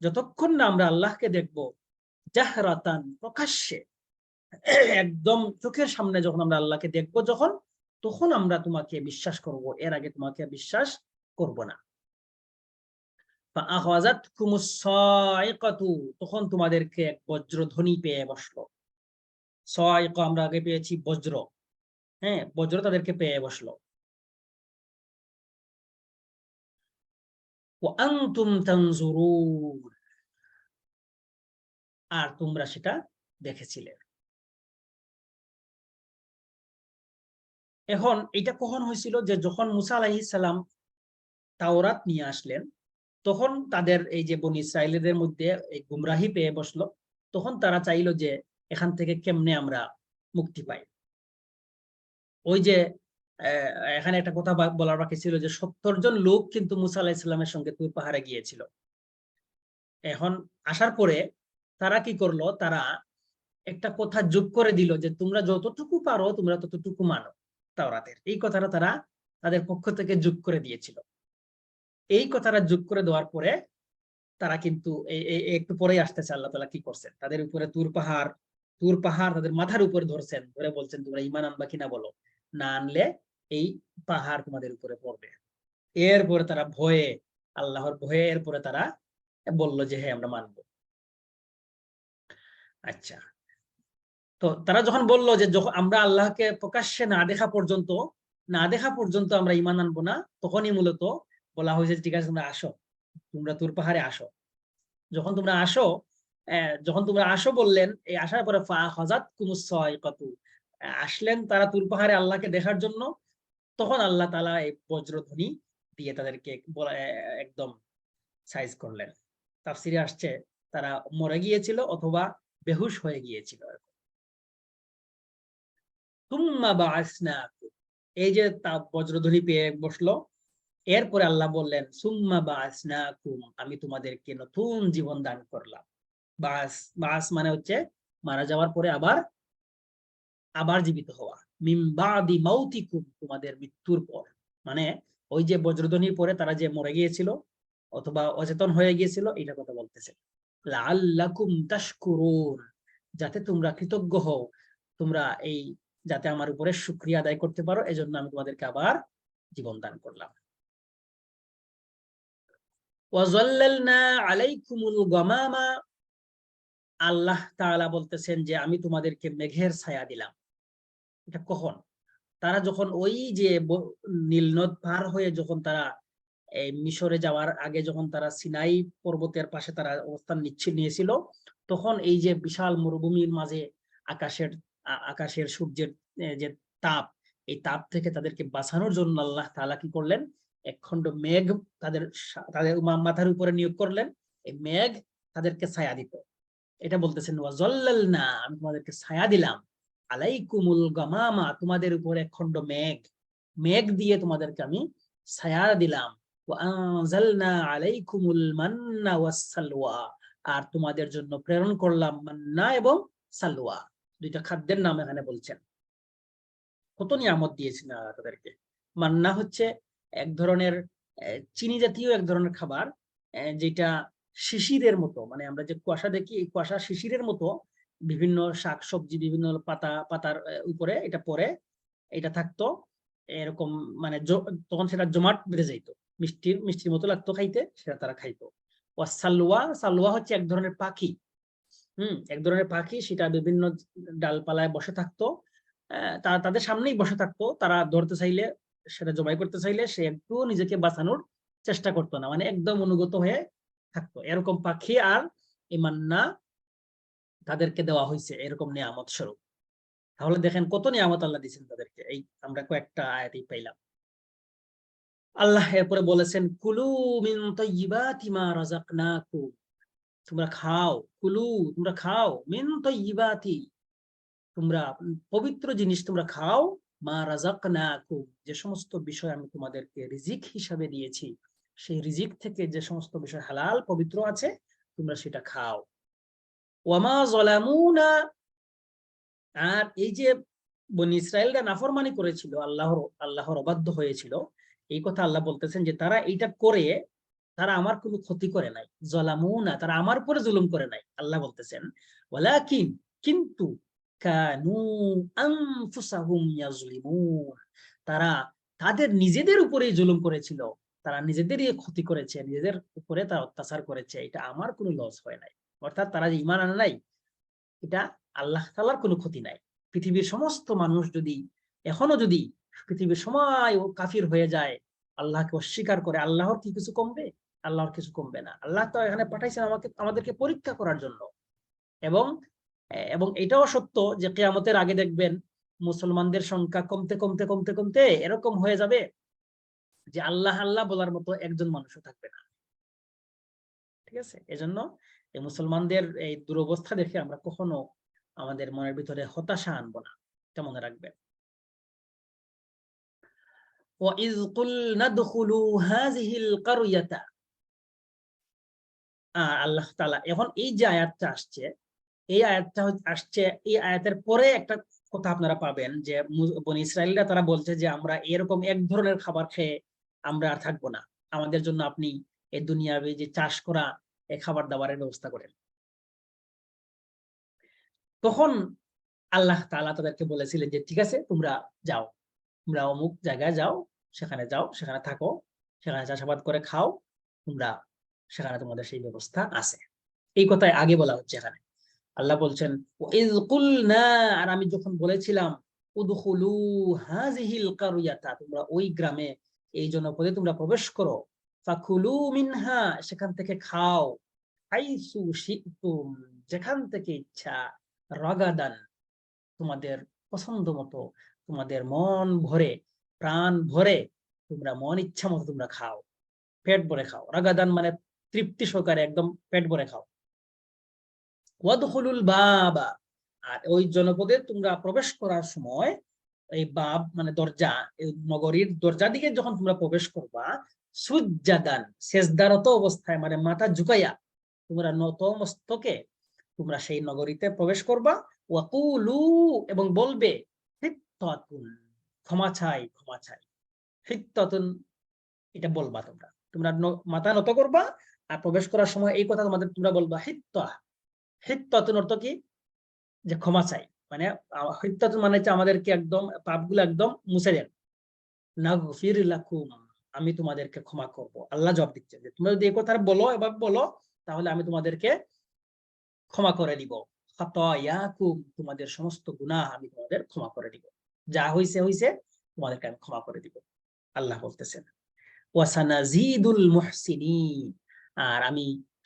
যতক্ষণ না আমরা আল্লাহকে দেখব, জাহরাতান, প্রকাশ্যে, একদম চোখের সামনে যখন আমরা আল্লাহকে দেখবো, যখন, তখন আমরা তোমাকে বিশ্বাস করব, এর আগে তোমাকে বিশ্বাস করব না। ফাআখাযাতকুমুস সাইকাতু, তখন তোমাদেরকে এক বজ্রধ্বনি পেয়ে বসলো। সাইকা আমরা আগে পেয়েছি বজ্র, হ্যাঁ, বজ্র তাদেরকে পেয়ে বসলো। ওয়া আনতুম তানজুরুন, আর তোমরা সেটা দেখেছিলে। এখন এটা কখন হয়েছিল, যে যখন মুসা আলাইহিস সালাম তাওরাত নিয়ে আসলেন, তখন তাদের এই যে বনী ইসরাইলদের মধ্যে এই গুমরাহি পেয়ে বসলো, তখন তারা চাইলো যে এখান থেকে কেমনে আমরা মুক্তি পাই। ওই যে এখানে একটা কথা বলার বাকি ছিল, যে 70 জন লোক কিন্তু মুসা আলাইহিস সালামের সঙ্গে তুর পাহাড়ে গিয়েছিল। এখন আসার পরে তারা কি করলো, তারা একটা কথা যোগ করে দিল, যে তোমরা যতটুকু পারো তোমরা ততটুকু মানো তাওরাতের, এই কথাটা তারা তাদের পক্ষ থেকে যোগ করে দিয়েছিল। এই কথাটা যোগ করে দেওয়ার পরে তারা কিন্তু একটু পরেই আসতেছে, আল্লাহ তাআলা কি করছেন, তাদের উপরে তুর পাহাড় তাদের মাথার উপরে ধরছেন, ধরে বলছেন তোমরা ঈমান আনবা কিনা বলো, না আনলে এই পাহাড় তোমাদের উপরে পড়বে। এরপরে তারা ভয়ে, আল্লাহর ভয়ে, এরপরে তারা বলল যে হ্যাঁ আমরা মানবো। আচ্ছা, তো তারা যখন বললো যে যখন আমরা আল্লাহকে প্রকাশ্যে না দেখা পর্যন্ত আমরা ঈমান আনবো না, তখনই মূলত বলা হয়েছে ঠিক আছে তোমরা আসো, তোমরা তুর পাহাড়ে আসো। যখন তোমরা আসো, বললেন, এই আসার পরে আসলেন তারা তুর পাহাড়ে আল্লাহকে দেখার জন্য। তখন আল্লাহ তাআলা এই বজ্রধ্বনি দিয়ে তাদেরকে একদম সাইজ করলেন। তাফসিরে আসছে তারা মরে গিয়েছিল অথবা বেহুশ হয়ে গিয়েছিল। তুম্মা বাআসনাকুম, এই যে বজ্রধ্বনি পেয়ে বসলো, এরপরে আল্লাহ বললেন সুম্মা বাআসনাকুম, আমি তোমাদেরকে নতুন জীবন দান করলাম। বাস মানে হচ্ছে মারা যাওয়ার পরে আবার আবার জীবিত হওয়া। মিন বাদি মাউতিকুম, তোমাদের মৃত্যুর পর, মানে ওই যে বজ্রধ্বনির পরে তারা যে মরে গিয়েছিল অথবা অচেতন হয়ে গিয়েছিল, এটা কথা বলতেছে। লাআল্লাকুম তাশকুরুন, যাতে তোমরা কৃতজ্ঞ হও, তোমরা এই যাতে আমার উপরে শুকরিয়া আদায় করতে পারো, এজন্য আমি তোমাদেরকে আবার জীবন দান করলাম। ওয়াযাল্লালনা আলাইকুমুল গামামা, আল্লাহ তাআলা বলতেছেন যে আমি তোমাদেরকে মেঘের ছায়া দিলাম। এটা কখন? তারা যখন ওই যে নীল নদ পার হয়ে যখন তারা এই মিশরে যাওয়ার আগে যখন তারা সিনাই পর্বতের পাশে তারা অবস্থান নিয়েছিল, তখন এই যে বিশাল মরুভূমির মাঝে আকাশের সূর্যের যে তাপ, এই তাপ থেকে তাদেরকে বাঁচানোর জন্য আল্লাহ তাআলা কি করলেন, একখণ্ড মেঘ তাদের তাদের মাথার উপরে নিয়োগ করলেন। এই মেঘ তাদেরকে ছায়া দিত। এটা বলতেছেন ওয়াজাল্লালনা, আমি তোমাদেরকে ছায়া দিলাম, আলাইকুমুল গামামা, তোমাদের উপরে একখণ্ড মেঘ দিয়ে তোমাদেরকে আমি ছায়া দিলাম। ওয়া আনজালনা আলাইকুমুল মান্না ওয়াসসালওয়া, আর তোমাদের জন্য প্রেরণ করলাম মান্না এবং সালওয়া, দুইটা খাদ্যের নাম এখানে বলছেন। কত নিয়ামত দিয়েছেন তাদেরকে। মান্না হচ্ছে এক ধরনের চিনি জাতীয় এক ধরনের খাবার, যেটা শিশিরের মতো, মানে আমরা যে কুয়াশা দেখি, এই কুয়াশা শিশিরের মতো বিভিন্ন শাকসবজি বিভিন্ন পাতার উপরে এটা পরে এটা থাকতো এরকম, মানে তখন সেটা জমাট বেঁধে যাইতো, মিষ্টির মতো লাগতো খাইতে, সেটা তারা খাইতো। ও সালওয়া হচ্ছে এক ধরনের পাখি, এক ধরনের পাখি, সেটা বিভিন্ন ডালপালায় বসে থাকতো, তারা তাদের সামনেই বসে থাকতো, তারা ধরতে চাইলে, সেটা জবাই করতে চাইলে সে একটু নিজেকে বাঁচানোর চেষ্টা করতো না, মানে একদম অনুগত হয়ে থাকতো। এরকম পাখি আর ইমান্না তাদেরকে দেওয়া হয়েছে এরকম নিয়ামত স্বরূপ। তাহলে দেখেন কত নিয়ামত আল্লাহ দিয়েছেন তাদেরকে, এই আমরা কয়েকটা আয়াতেই পাইলাম। আল্লাহ এরপরে বলেছেন কুলু মিন তাইয়্যিবাতি মা রাযাকনাকুম, তোমরা খাও, কুলু তোমরা খাও, মিন তাইয়্যিবাতি তোমরা পবিত্র জিনিস তোমরা খাও, মা রাযাকনাকুম যে সমস্ত বিষয় আমি তোমাদেরকে রিজিক হিসাবে দিয়েছি, সেই রিজিক থেকে যে সমস্ত বিষয় হালাল পবিত্র আছে তোমরা সেটা খাও। ওয়ামা যালামুনা, আর এই যে বনি ইসরায়েলরা নাফরমানি করেছিল, আল্লাহর অবাধ্য হয়েছিল, এই কথা আল্লাহ বলতেছেন যে তারা এইটা করে তারা আমার কোনো ক্ষতি করে নাই। যালামুনা, তারা আমার উপরে জুলুম করে নাই। আল্লাহ বলতেছেন ওয়ালাকিন, কিন্তু কানু আনফুসাহুম ইয়াজলিমুন, তারা তাদের নিজেদের উপরেই জুলুম করেছিল, তারা নিজেদেরই ক্ষতি করেছে, নিজেদের উপরে তারা অত্যাচার করেছে, এটা আমার কোনো লস হয় নাই। অর্থাৎ তারা যে ঈমান আনে নাই, এটা আল্লাহ তাআলার কোনো ক্ষতি নাই। পৃথিবীর সমস্ত মানুষ যদি এখনো যদি পৃথিবীর সময় কাফির হয়ে যায়, আল্লাহকে অস্বীকার করে, আল্লাহর কি কিছু কমবে? আল্লাহর কিছু কমবে না। আল্লাহ তো এখানে পাঠাইছেন আমাদেরকে পরীক্ষা করার জন্য। এবং এবং এটাও সত্য যে কিয়ামতের আগে দেখবেন মুসলমানদের সংখ্যা কমতে কমতে কমতে কমতে এরকম হয়ে যাবে যে আল্লাহ আল্লাহ বলার মতো একজন মানুষও থাকবে না। ঠিক আছে, এজন্য এই মুসলমানদের এই দুরবস্থা দেখে আমরা কখনো আমাদের মনের ভিতরে হতাশা আনবো না, এটা মনে রাখবেন। وَإِذْ قُلْنَا ادْخُلُوا هَٰذِهِ الْقَرْيَةَ, আল্লাহ তাআলা এখন এই যে আয়াতটা আসছে, এই আয়াতের পরে একটা কথা আপনারা পাবেন যে বনী ইসরাইলরা তারা বলছে যে আমরা এরকম এক ধরনের খাবার খেয়ে আমরা আর থাকবো না, আমাদের জন্য আপনি এই দুনিয়াবি যে চাষ করা এই খাবার দাবারের ব্যবস্থা করেন। তখন আল্লাহ তাআলা তাদেরকে বলেছিলেন যে ঠিক আছে তোমরা যাও, তোমরা অমুক জায়গায় যাও, সেখানে থাকো, সেখানে চাষাবাদ করে খাও, তোমরা সেখানে তোমাদের সেই ব্যবস্থা আছে। এই কথাই আগে বলা হচ্ছে এখানে। আল্লাহ বলছেন ওয়াইয কুলনা, আর আমি যখন বলেছিলাম উদখুলু হাযিহিল কারয়াতা, তোমরা ওই গ্রামে এই জনপদে তোমরা প্রবেশ করো, ফাকুলু মিনহা, সেখান থেকে খাও, হাইসু শি'তুম, যেখান থেকে ইচ্ছা, রাগাদান, তোমাদের পছন্দ মতো, তোমাদের মন ভরে, প্রাণ ভরে, তোমরা মন ইচ্ছা মতো তোমরা খাও, পেট ভরে খাও। রাগাদান মানে তৃপ্তি সহকারে, একদম পেট ভরে খাও। ওয়াদখুলুল বাবা, আর ওই জনপদে তোমরা প্রবেশ করার সময় এই বাব মানে দরজা, এই নগরীর দরজা দিকে যখন তোমরা প্রবেশ করবা, সুজ্জাদান, সেজদারত অবস্থায়, মানে মাথা ঝুঁকাইয়া, তোমরা নত মস্তকে তোমরা সেই নগরীতে প্রবেশ করবা। ওয়াকুলু, এবং বলবে হিত্তাতুন, ক্ষমা চাই, ক্ষমা চাই। হিত্তাতুন, এটা বলবা তোমরা, তোমরা মাথা নত করবা আর প্রবেশ করার সময় এই কথা তোমাদের তোমরা বলবা হিত্তা। হিত্তাতুন অর্থ কি? যে ক্ষমা চাই, মানে হিত্তাতুন মানে হচ্ছে আমাদেরকে একদম পাপগুলো একদম মুছে দেন। নাগফির লাকুম, আমি তোমাদেরকে ক্ষমা করব। আল্লাহ জবাব দিচ্ছে যে তোমরা যদি এই কথা বলো, এবার বলো, তাহলে আমি তোমাদেরকে ক্ষমা করে দিব। খাতায়াকুম, তোমাদের সমস্ত গুনাহ আমি তোমাদের ক্ষমা করে দিব, যা হইছে হইছে, তোমাদেরকে আমি ক্ষমা করে দিব। আল্লাহ বলতেছেন ওয়াসানাজিদুল মুহসিনিন, আর আমি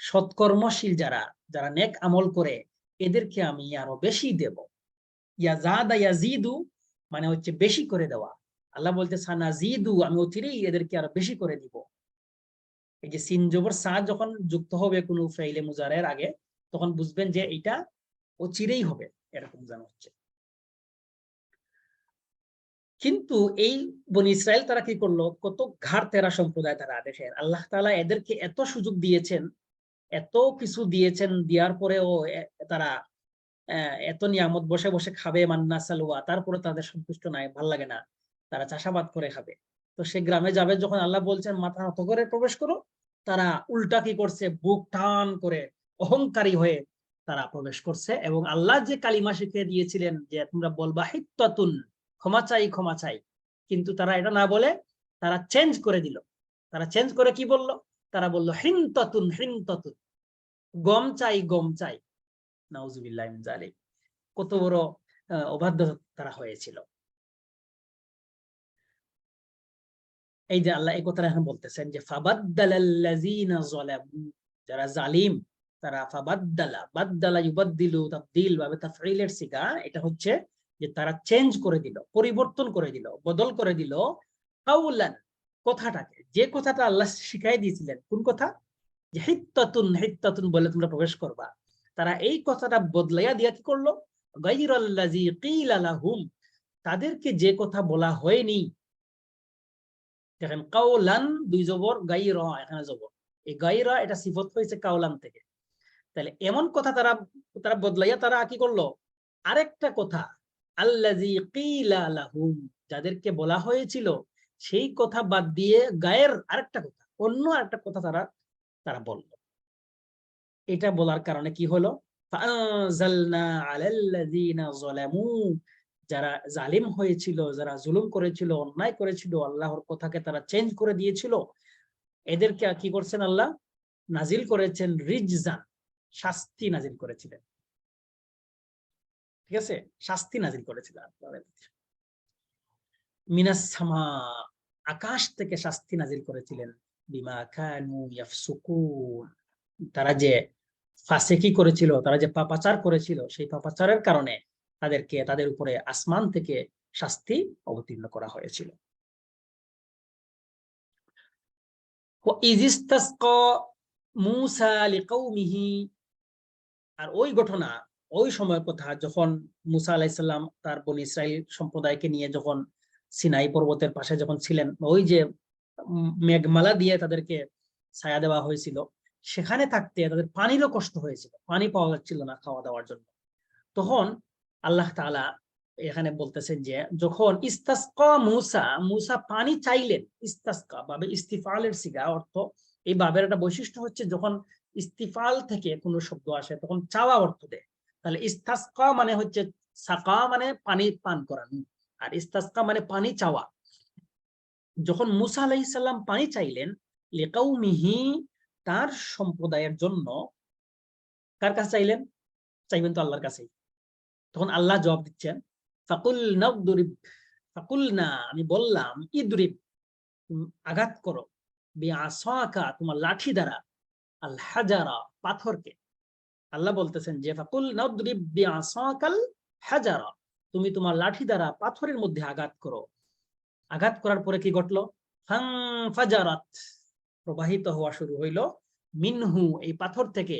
সৎকর্মশীল যারা, যারা নেক আমল করে, এদেরকে আমি আরো বেশি দেব। ইয়াজাদা ইয়াজিদু মানে হচ্ছে বেশি করে দেওয়া। আল্লাহ বলতে সানাজিদু, আমি অচিরেই এদেরকে আরো বেশি করে দিব। এই যে সিন জবর সা যখন যুক্ত হবে কোনো ফাইলে মুজারের আগে, তখন বুঝবেন যে এটা অচিরেই হবে, এরকম জানা হচ্ছে। কিন্তু এই বনি ইসরায়েল তারা কি করলো, কত ঘাড় তেরা সম্প্রদায় তারা। দেখেন আল্লাহ তাআলা এদেরকে এত সুযোগ দিয়েছেন, এত কিছু দিয়েছেন, দেওয়ার পরেও তারা এত নিয়ামত, বসে বসে খাবে মান্না সালওয়া, তারপরে তাদের সন্তুষ্ট নাই, ভাল লাগে না, তারা চাষাবাদ করে খাবে। তো সে গ্রামে যাবে যখন আল্লাহ বলছেন মাথা নত করে প্রবেশ করো, তারা উল্টা কি করছে, বুক টান করে অহংকারী হয়ে তারা প্রবেশ করছে। এবং আল্লাহ যে কালিমা শিখিয়ে দিয়েছিলেন যে তোমরা বলবা হিত্তাতুন, ক্ষমা চাই, ক্ষমা চাই, কিন্তু তারা এটা না বলে তারা চেঞ্জ করে দিল। তারা চেঞ্জ করে কি বলল? তারা বলল হিনতাতুন, হিনতাতুন, গম চাই, গম চাই। নাউজুবিল্লাহ মিন যালিক, কত বড় অবাধ্য তারা হয়েছিল। এই যে আল্লাহ এই কথাটা এখন বলতেছেন যে ফাবাদদালাল্লাযীনা যালামু, যারা জালিম তারা, ফাবাদদালা, বাদদালা ইউবাদদিলু তাবদীল ভাবে তাফঈলের সিগা, এটা হচ্ছে যে তারা চেঞ্জ করে দিল, পরিবর্তন করে দিল, বদল করে দিল কাউলান, কথাটাকে, যে কথাটা আল্লাহ শিখাই দিয়েছিলেন। কোন কথা? যে হিত্তাতুন, হিত্তাতুন বলে তোমরা প্রবেশ করবা, তারা এই কথাটা বদলাইয়া দিয়া কি করলো, গায়রাল্লাযী কিলা লাহুম, তাদেরকে যে কথা বলা হয়নি। দেখেন কাউলান, দুই জবর, গায়রা এখানে জবর, এই গায়রা এটা সিফত হয়েছে কাউলান থেকে। তাহলে এমন কথা তারা তারা বদলাইয়া তারা কি করলো, আরেকটা কথা, আল্লাযী কিলা লাহুম, যাদেরকে বলা হয়েছিল সেই কথা বাদ দিয়ে গায়ের আরেকটা কথা, অন্য আরেকটা কথা তারা তারা বলল। এটা বলার কারণে কি হলো, ফাআনজালনা আলাল্লাযীনা যালামু, যারা জালিম হয়েছিল, যারা জুলুম করেছিল, অন্যায় করেছিল, আল্লাহর কথাকে তারা চেঞ্জ করে দিয়েছিল, এদেরকে কি করছেন আল্লাহ, নাজিল করেছেন রিজজান, শাস্তি নাজিল করেছিলেন। ঠিক আছে, শাস্তি নাজিল করেছিলেন মিনাস সামা, আকাশ থেকে শাস্তি নাজিল করেছিলেন, বিমা কানু ইয়াফসুকুন, তারা যে ফাসেকি করেছিল, তারা যে পাপাচার করেছিল, সেই পাপাচারের কারণে তাদেরকে, তাদের উপরে আসমান থেকে শাস্তি অবতীর্ণ করা হয়েছিল। মুসা লিকাউমিহি, আর ওই ঘটনা, ওই সময়ের কথা যখন মুসা আলাইহিস সালাম তার বনী ইসরাইল সম্প্রদায়কে নিয়ে যখন সিনাই পর্বতের পাশে যখন ছিলেন, ওই যে মেঘমালা দিয়ে তাদেরকে ছায়া দেওয়া হয়েছিল, সেখানে থাকতে তাদের পানিরও কষ্ট হয়েছিল, পানি পাওয়া যাচ্ছিল না খাওয়া দাওয়ার জন্য। তখন আল্লাহ তাআলা এখানে বলতেছেন যে যখন ইস্তাসকা মুসা, মুসা পানি চাইলেন, ইস্তাসকা বাবে ইস্তিফালের সিগা, অর্থ এই বাবের একটা বৈশিষ্ট্য হচ্ছে যখন ইস্তিফাল থেকে কোনো শব্দ আসে তখন চাওয়া অর্থ দেয়। তাহলে ইস্তাসকা মানে হচ্ছে, সাকা মানে পানি পান করানো, আর ইস্তাসকা মানে পানি চাওয়া। যখন মুসা আলাইহিস সালাম পানি চাইলেন লিকাউমিহি, তার সম্প্রদায়ের জন্য, কার কাছে চাইলেন? চাইবেন তো আল্লাহর কাছেই। তখন আল্লাহ জবাব দিচ্ছেন, ফাকুল না, আমি বললাম, ইদরিব, আঘাত করো, বিআসাকা, তোমার লাঠি দ্বারা, আল হাজারা, পাথরকে। আল্লাহ বলতেছেন যে ফাকুল নাদরিব বিআসাকাল হাজারা, তুমি তোমার লাঠি দ্বারা পাথরের মধ্যে আঘাত করো। আঘাত করার পরে কি ঘটলো? ফাজারাত, প্রবাহিত হওয়া শুরু হইলো, মিনহু, এই পাথর থেকে,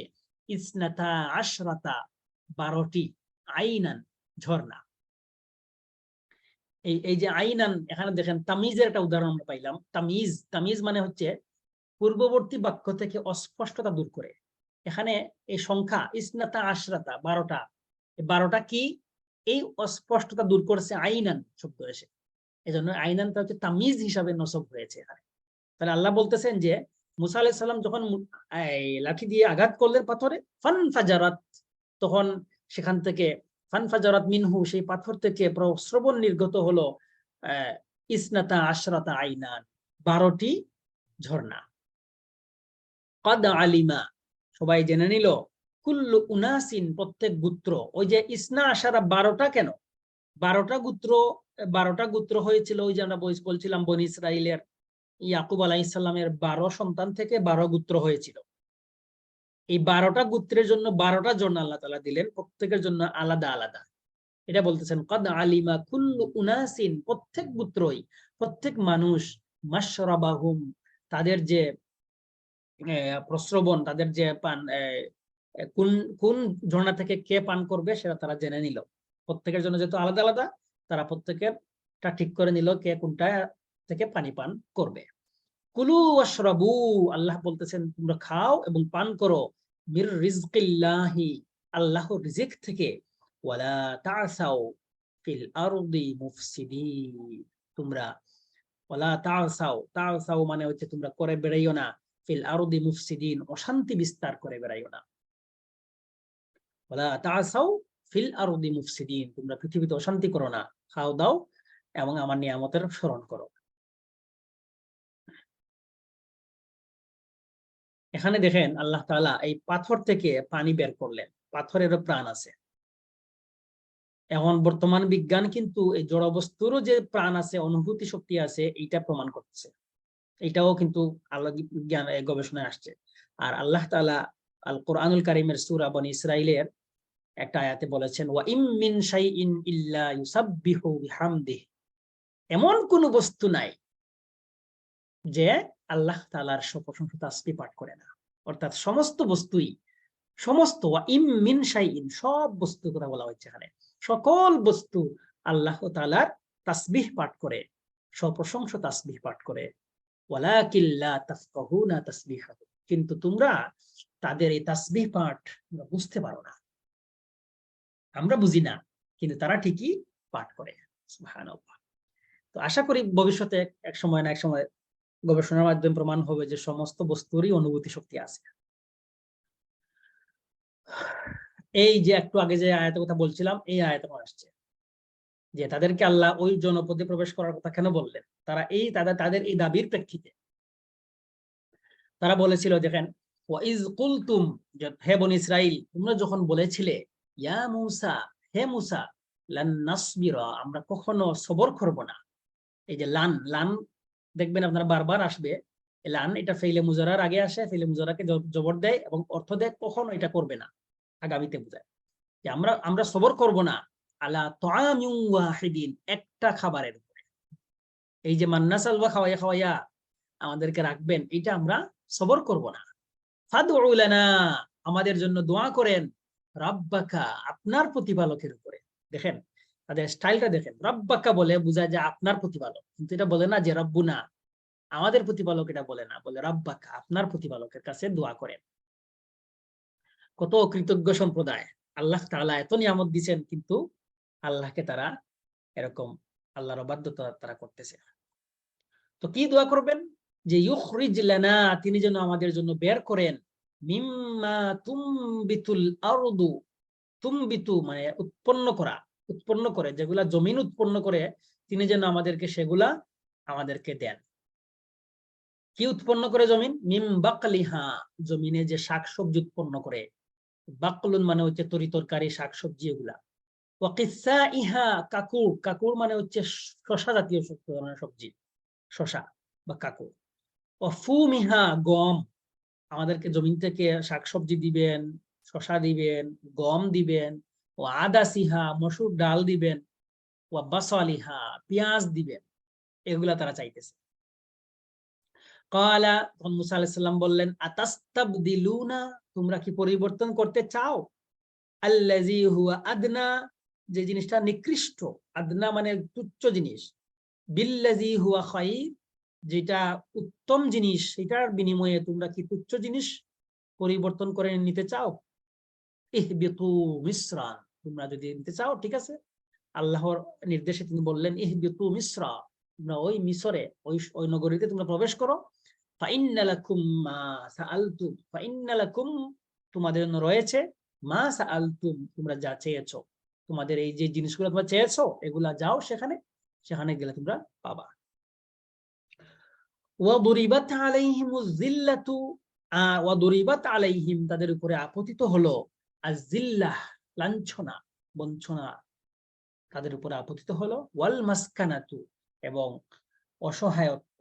ইসনাতা আশরাতা, 12টি, আইনান, ঝর্ণা। এই যে আইনান, এখানে দেখেন তামিজের একটা উদাহরণ আমরা পাইলাম। তামিজ মানে হচ্ছে পূর্ববর্তী বাক্য থেকে অস্পষ্টতা দূর করে। এখানে এই সংখ্যা ইসনাতা আশরাতা, 12টা, 12টা কি? এই অস্পষ্টতা দূর করেছে আইনান শব্দ এসে, এই জন্য আইনানটা হচ্ছে তামিজ হিসাবে নসব হয়েছে এখানে। তাহলে আল্লাহ বলতেছেন যে মুসা আলাইহিস সালাম যখন লাঠি দিয়ে আঘাত করলেন পাথরে, ফানফাজারাত, তখন সেখান থেকে, ফানফাজারাত মিনহু, সেই পাথর থেকে প্রস্রবণ নির্গত হলো ইসনাতা আশরাতা আইনান, 12টি ঝর্ণা। কদ আলিমা, সবাই জেনে নিল, কুল্লু উনাসিন, প্রত্যেক গোত্র। ওই যে ইসনা আশারা 12টা কেন? 12টা গোত্র, 12টা গোত্র হয়েছিল ওই যে আমরা বলছিলাম বনি ইসরাইলের ইয়াকুব আলাইহিস সালামের 12 সন্তান থেকে 12 গোত্র হয়েছিল। এই 12টা গোত্রের জন্য 12টা জন আল্লাহ তাআলা দিলেন, প্রত্যেকের জন্য আলাদা আলাদা। এটা বলতেছেন কদ আলিমা কুল্লু উনাসিন, প্রত্যেক গোত্রই, প্রত্যেক মানুষ, মাশরাবাহুম, তাদের যে প্রস্রবণ, তাদের যে পান, কোন কোন ঝর্ণা থেকে কে পান করবে সেটা তারা জেনে নিল। প্রত্যেকের জন্য যেহেতু আলাদা আলাদা, তারা প্রত্যেকেরটা ঠিক করে নিল কে কোনটা থেকে পানি পান করবে। কুলু ওয়াশরাবু, আল্লাহ বলতেছেন তোমরা খাও এবং পান করো, মির রিজকিল্লাহি, আল্লাহর রিজিক থেকে, ওয়ালা তা'সাউ ফিল আরদি মুফসিদিন, তোমরা, ওয়ালা তা'সাউ মানে হচ্ছে তোমরা করে বেড়াইও না, ফিল আরদি মুফসিদিন, অশান্তি বিস্তার করে বেড়াইও না। ওয়ালা তা'সাউ ফিল আরদি মুফসিদিন, তোমরা পৃথিবীতে অশান্তি করো না, খাও দাও এবং আমার নিয়ামতের স্মরণ করো। এখানে দেখেন আল্লাহ তাআলা এই পাথর থেকে পানি বের করলেন, পাথরেরও প্রাণ আছে। এখন বর্তমান বিজ্ঞান কিন্তু এই জড় বস্তুরও যে প্রাণ আছে, অনুভূতি শক্তি আছে, এইটা প্রমাণ করছে। এটাও কিন্তু আল্লাহ বিজ্ঞান গবেষণায় আসছে। আর আল্লাহ তাআলা আল কোরআনুল কারীমের সূরা বনী ইসরাইলের একটা আয়াতে বলেছেন, ওয়া ইম মিন শাইইন ইল্লা ইউসাব্বিহু বিহামদিহি, এমন কোন বস্তু নাই যে আল্লাহ তাআলার প্রশংসা তাসবিহ পাঠ করে না। অর্থাৎ সমস্ত বস্তুই, সমস্ত, ওয়া ইম মিন শাইইন, সব বস্তুর কথা বলা হচ্ছে এখানে, সকল বস্তু আল্লাহ তাআলার তাসবিহ পাঠ করে, প্রশংসা তাসবিহ পাঠ করে। ওয়ালাকিন লা তাফকাহুনা তাসবিহাহুম, কিন্তু তোমরা তাদের এই তাসবিহ পাঠ বুঝতে পারো না, আমরা বুঝি না, কিন্তু তারা ঠিকই পাঠ করে। সুবহানাল্লাহ। তো আশা করি ভবিষ্যতে এক সময় না এক সময় গবেষণার মাধ্যমে প্রমাণ হবে যে সমস্ত বস্তুরই অনুভূতি শক্তি আছে। এই যে একটু আগে যে আয়াতের কথা বলছিলাম, এই আয়াতে আসছে যে তাদেরকে আল্লাহ ওই জনপদে প্রবেশ করার কথা কেন বললেন? তারা এই তাদের এই দাবির প্রেক্ষিতে তারা বলেছিল, দেখেন, ওয়াইজ কুলতুম, হে বনী ইসরাইল, তোমরা যখন বলেছিলে, ইয়া মূসা, হে মূসা, লান নাসবিরা, আমরা কখনো সবর করব না। এই যে লান, লান দেখবেন আপনারা বারবার আসবে, লান এটা ফেইলে মুজারার আগে আসে, ফেইলে মুজারাকে জবর দেয় এবং অর্থ দেয় কখনো এটা করবে না, আগামীতে বোঝায় যে আমরা সবর করব না, আলা তাআমিন ওয়াহিদিন, একটা খাবারের উপরে। এই যে মান্না সালওয়া খাওয়াইয়া খাওয়াইয়া আমাদেরকে রাখবেন, এটা আমরা সবর করব না। ফাদউ লানা, আমাদের জন্য দোয়া করেন, রাব্বাকা, আপনার প্রতিপালকের উপরে। দেখেন তাদের স্টাইলটা দেখেন, রাব্বাকা বলে বোঝায় যে আপনার প্রতিপালক, কিন্তু এটা বলে না যে রব্বুনা, আমাদের প্রতিপালক, এটা বলে না, বলে রাব্বাকা, আপনার প্রতিপালকের কাছে দোয়া করেন। কত কৃতজ্ঞ সম্প্রদায়, আল্লাহ তাআলা এত নিয়ামত দিয়েছেন, কিন্তু আল্লাহকে তারা এরকম আল্লাহর অবাধ্যতা তারা করতেছে। তো কি দোয়া করবেন? যে ইউখরিজ লানা, তিনি যেন আমাদের জন্য বের করেন, মিম্মা তুমবিতুল আরদু, তুমবিতু মানে উৎপন্ন করা, উৎপন্ন করে, যেগুলা জমিন উৎপন্ন করে, তিনি যেন আমাদেরকে সেগুলা আমাদেরকে দেন। কি উৎপন্ন করে জমিন? মিম বাকলিহা, জমিনে যে শাকসবজি উৎপন্ন করে, বাকলুন মানে হচ্ছে তরি তরকারি, শাকসবজি এগুলা। ওয়াকিসাইহা কাকুর, কাকুর মানে হচ্ছে শশা জাতীয় সবজি, শশা বা কাকুর। ওয়াফুমিহা গম, আমাদেরকে জমিন থেকে শাকসবজি দিবেন, শশা দিবেন, গম দিবেন। ও আদাসিহা মসুর ডাল দিবেন। ও বাসালিহা পেঁয়াজ দিবেন। এগুলা তারা চাইতেছে। ক্বালা, তখন মুসা আলাইহিস সালাম বললেন, আতাস্তাবদিলুনা, তোমরা কি পরিবর্তন করতে চাও, আল্লাযী হুয়া আদনা, যে জিনিসটা নিকৃষ্ট, আদনা মানে তুচ্ছ জিনিস, বিল্লাযী হুয়া খায়র, যেটা উত্তম জিনিস সেটার বিনিময়ে তোমরা কি তুচ্ছ জিনিস পরিবর্তন করে নিতে চাও? ইহবিতু মিসরা, তোমরা যদি নিতে চাও ঠিক আছে। আল্লাহর নির্দেশে তিনি বললেন, ইহবিতু মিসরা, তোমরা ওই মিশরে, ওই নগরীতে তোমরা প্রবেশ করো। ফাইন্না লাকুম মা সাআলতুম, ফাইন্না লাকুম, তোমাদের জন্য রয়েছে, মা সাআলতুম, তোমরা যা চেয়েছো, তোমাদের এই যে জিনিসগুলো তোমরা চেয়েছো এগুলা যাও সেখানে, সেখানে গেলে তোমরা পাবা। ওয়াদুরিবাত আলাইহিমুজ যিল্লাতু, ওয়াদুরিবাত আলাইহিম, তাদের উপরে আপতিত হলো, আয-যিল্লাহ, লাঞ্ছনা, বঞ্চনা তাদের উপরে আপতিত হলো, ওয়াল মাসকানাতু, এবং অসহায়ত্ব,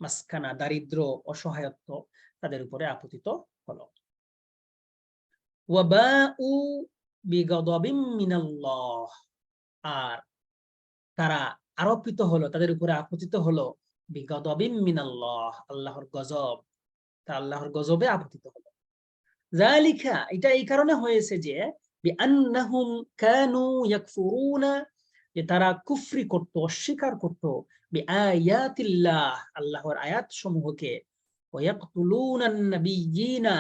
মাসকানা দারিদ্র, অসহায়ত্ব তাদের উপরে আপতিত হলো। ওয়াবাউ বিগাদাবিম মিনাল্লাহ, আর তারা আরোপিত হলো, তাদের উপরে আপতিত হলো, বিগাদাবিম মিনাল্লাহ, আল্লাহর গজব, তা আল্লাহর গজবে আপতিত হলো। যালিকা, এটা এই কারণে হয়েছে যে বিআন্নাহুম কানু ইয়াকফুরুনা, যে তারা কুফরি করত, অস্বীকার করত, বিআয়াতিল্লাহ, আল্লাহর আয়াত সমূহকে, ওয়া ইয়াকতুলুনান নাবিয়্যিনা,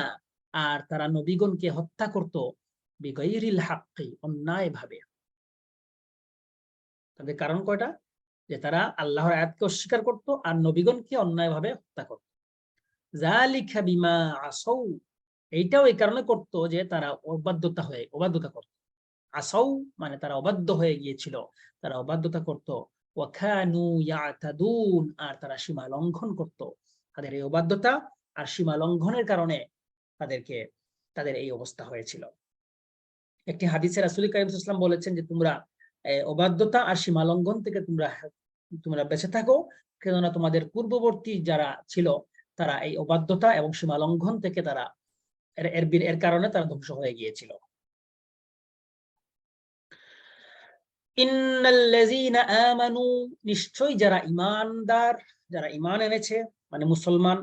আর তারা নবীগণকে হত্যা করত, বিগাইরিল হাক্কি, অন্যায় ভাবে। তাদের কারণ কয়টা? যে তারা আল্লাহর আয়াতকে অস্বীকার করত আর নবীগণকে অন্যায়ভাবে হত্যা করত। যালিকা বিমা আসাউ, এইটাও এই কারণে করতো যে তারা অবাধ্যতা করত। আসাউ মানে তারা অবাধ্য হয়ে গিয়েছিল, তারা অবাধ্যতা করত। ওয়াকানু ইয়াতাদুন, আর তারা সীমা লঙ্ঘন করত। তাদের এই অবাধ্যতা আর সীমা লঙ্ঘনের কারণে তাদের এই অবস্থা হয়েছিল। একটি হাদিসে রাসূল কারীম সাল্লাল্লাহু আলাইহি ওয়াসাল্লাম বলেছেন যে তোমরা অবাধ্যতা আর সীমা লঙ্ঘন থেকে তোমরা বেঁচে থাকো, কেননা তোমাদের পূর্ববর্তী যারা ছিল তারা এই অবাধ্যতা এবং সীমা লঙ্ঘন থেকে তারা এর কারণে তারা ধ্বংস হয়ে গিয়েছিল। ইন্নাল্লাযীনা আমানু, নিশ্চয়ই যারা ঈমানদার, যারা ঈমান এনেছে মানে মুসলমান,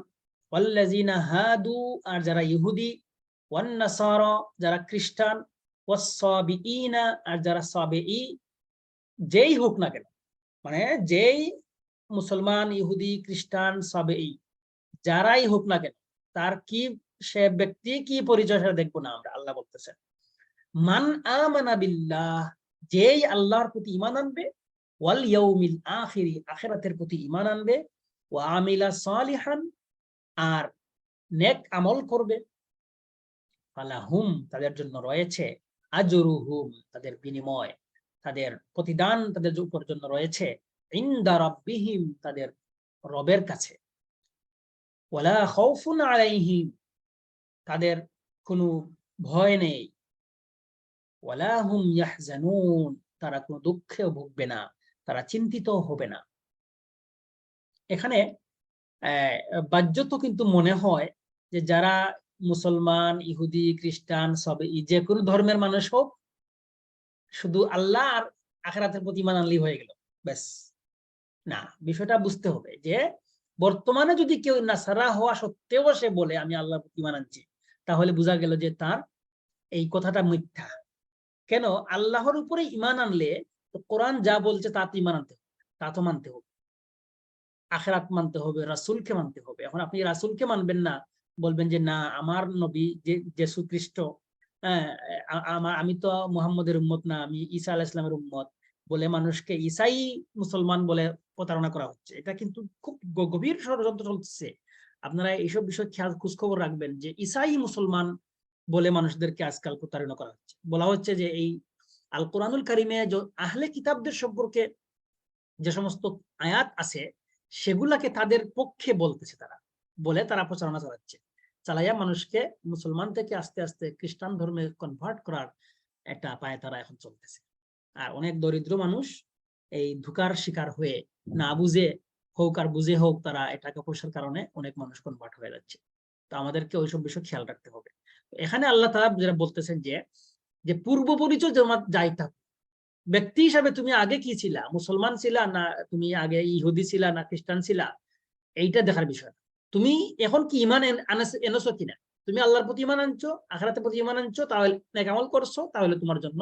ওয়াল্লাযীনা হাদু, আর যারা ইহুদি, ওয়ান নাসারা, যারা খ্রিস্টান, ওয়াস-সাবিঈনা, আর যারা সাবিঈ, যেই হোক না কেন, মানে যেই মুসলমান, ইহুদি, খ্রিস্টান, সাবিঈ যারাই হোক না কেন, তার কি, সে ব্যক্তি কি পরিচয় সেটা দেখবো না আমরা। আল্লাহ বলতেছেন, মান আমানা বিল্লাহ, যেই আল্লাহর প্রতি ঈমান আনবে, ওয়াল ইয়াউমিল আখিরি, আখিরাতের প্রতি ঈমান আনবে, ওয়া আমিলা সালিহান, আর নেক আমল করবে, ফালাহুম, তাদের জন্য রয়েছে, আজরুহুম, তাদের বিনিময়, তাদের প্রতিদান তাদের উপর জন্য রয়েছে, ইনদা রাব্বিহিম, তাদের রবের কাছে, ওয়ালা খাউফুন আলাইহিম, তাদের কোনো ভয় নেই, ওয়ালা হুম ইয়াহজানুন, তারা কোনো দুঃখেও ভুগবে না, তারা চিন্তিত হবে না। এখানে বাহ্যত কিন্তু মনে হয় যে যারা মুসলমান, ইহুদি, খ্রিস্টান, সবে যে কোনো ধর্মের মানুষ হোক, শুধু আল্লাহ আর আখিরাতের প্রতি ঈমান আনলেই হয়ে গেল, ব্যাস। না, বিষয়টা বুঝতে হবে যে বর্তমানে যদি কেউ নাসারা হওয়া সত্ত্বেও সে বলে আমি আল্লাহর প্রতি ঈমান আনছি, তাহলে বোঝা গেল যে তার এই কথাটা মিথ্যা। কেন? আল্লাহর উপরে ঈমান আনলে তো কোরআন যা বলছে তাতে ঈমান আনতে হবে, তা তো মানতে হবে, আখিরাত মানতে হবে, রাসূলকে মানতে হবে। এখন আপনি রাসূলকে মানবেন না, বলবেন যে না আমার নবী যে যীশু খ্রিস্ট, হ্যাঁ, আমি তো মুহাম্মদের উম্মত না, আমি ঈসা আলাইহিস সালামের উম্মত বলে মানুষকে ঈসাই মুসলমান বলে প্রতারণা করা হচ্ছে। এটা কিন্তু খুব গভীর ষড়যন্ত্র চলছে। আপনারা এইসব বিষয় খেয়াল খোঁজখবর রাখবেন যে ঈসাই মুসলমান বলে মানুষদেরকে আজকাল প্রতারণা করা হচ্ছে। বলা হচ্ছে যে এই আল কোরআনুল কারিমে আহলে কিতাবদের সম্পর্কে যে সমস্ত আয়াত আছে সেগুলাকে তাদের পক্ষে বলতেছে, তারা বলে তারা প্রচারণা চালাচ্ছে। চালাইয়া মানুষকে মুসলমান থেকে আস্তে আস্তে খ্রিস্টান ধর্মে কনভার্ট করার একটা পায়ে তারা এখন চলতেছে। আর অনেক দরিদ্র মানুষ এই ধোঁকার শিকার হয়ে না বুঝে হোক আর বুঝে হোক তারা টাকা পয়সার কারণে অনেক মানুষ কনভার্ট হয়ে যাচ্ছে। তো আমাদেরকে ওইসব বিষয় খেয়াল রাখতে হবে। এখানে আল্লাহ তাআলা যেটা বলতেছেন যে পূর্ব পরিচয় তোমার যাই থাক, ব্যক্তি হিসাবে তুমি আগে কি ছিলা, মুসলমান ছিলা না তুমি আগে ইহুদি ছিলা না খ্রিস্টান ছিলা, এইটা দেখার বিষয়। তুমি এখন কি ইমান এনেছো কিনা, তুমি আল্লাহর প্রতি ইমান আনছো, আখিরাতের প্রতি ইমান আনছো, তাহলে নেক আমল করছো, তাহলে তোমার জন্য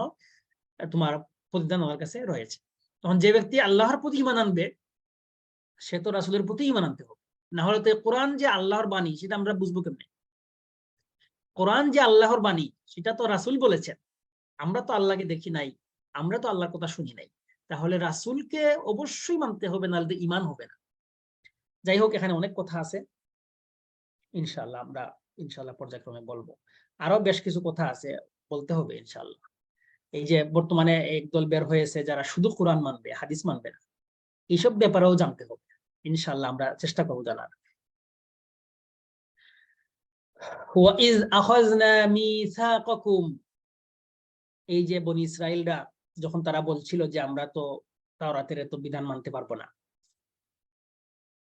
তোমার প্রতিদান আমার কাছে রয়েছে। তখন যে ব্যক্তি আল্লাহর প্রতি ইমান আনবে সে তো রাসূলের প্রতি ইমান আনতে হবে, না হলে তো কোরআন যে আল্লাহর বাণী সেটা আমরা বুঝবো কেমনে? কোরআন যে আল্লাহর বাণী সেটা তো রাসূল বলেছেন, আমরা তো আল্লাহকে দেখি নাই, আমরা তো আল্লাহর কথা শুনি নাই, তাহলে রাসূলকে অবশ্যই মানতে হবে, নাহলে ঈমান হবে না। যাই হোক, এখানে অনেক কথা আছে, ইনশাআল্লাহ আমরা পর্যায়ক্রমে বলবো। আরো বেশ কিছু কথা আছে, বলতে হবে ইনশাআল্লাহ। এই যে বর্তমানে একদল বের হয়েছে যারা শুধু কোরআন মানবে, হাদিস মানবে না, এইসব ব্যাপারেও জানতে হবে, ইনশাআল্লাহ আমরা চেষ্টা করবো জানার। ওয়াইজ আখাযনা মিসাকাকুম, এই যে বনি ইসরাইলরা যখন তারা বলছিল যে আমরা তো তাওরাতের এত বিধান মানতে পারবো না,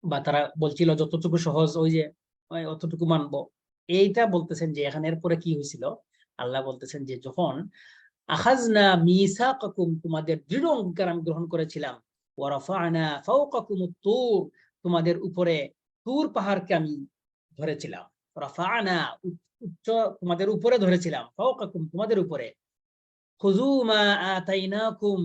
বা তারা বলছিল যতটুকু সহজ ওই যে অতটুকু মানবো, এইটা বলতেছেন যে এখানে এরপরে কি হয়েছিল। আল্লাহ বলতেছেন যে যখন আখাযনা মিসাকাকুম, তোমাদের দৃঢ় অঙ্গীকার আমি গ্রহণ করেছিলাম, ওয়া রাফা'না ফাওকাকুমুত তুর, তোমাদের উপরে তুর পাহাড়কে আমি ধরেছিলাম, রাফা'না উচ্চ, তোমাদের উপরে ধরেছিলাম, ফাওকাকুম তোমাদের উপরে, খুযু মা আতাইনাকুম,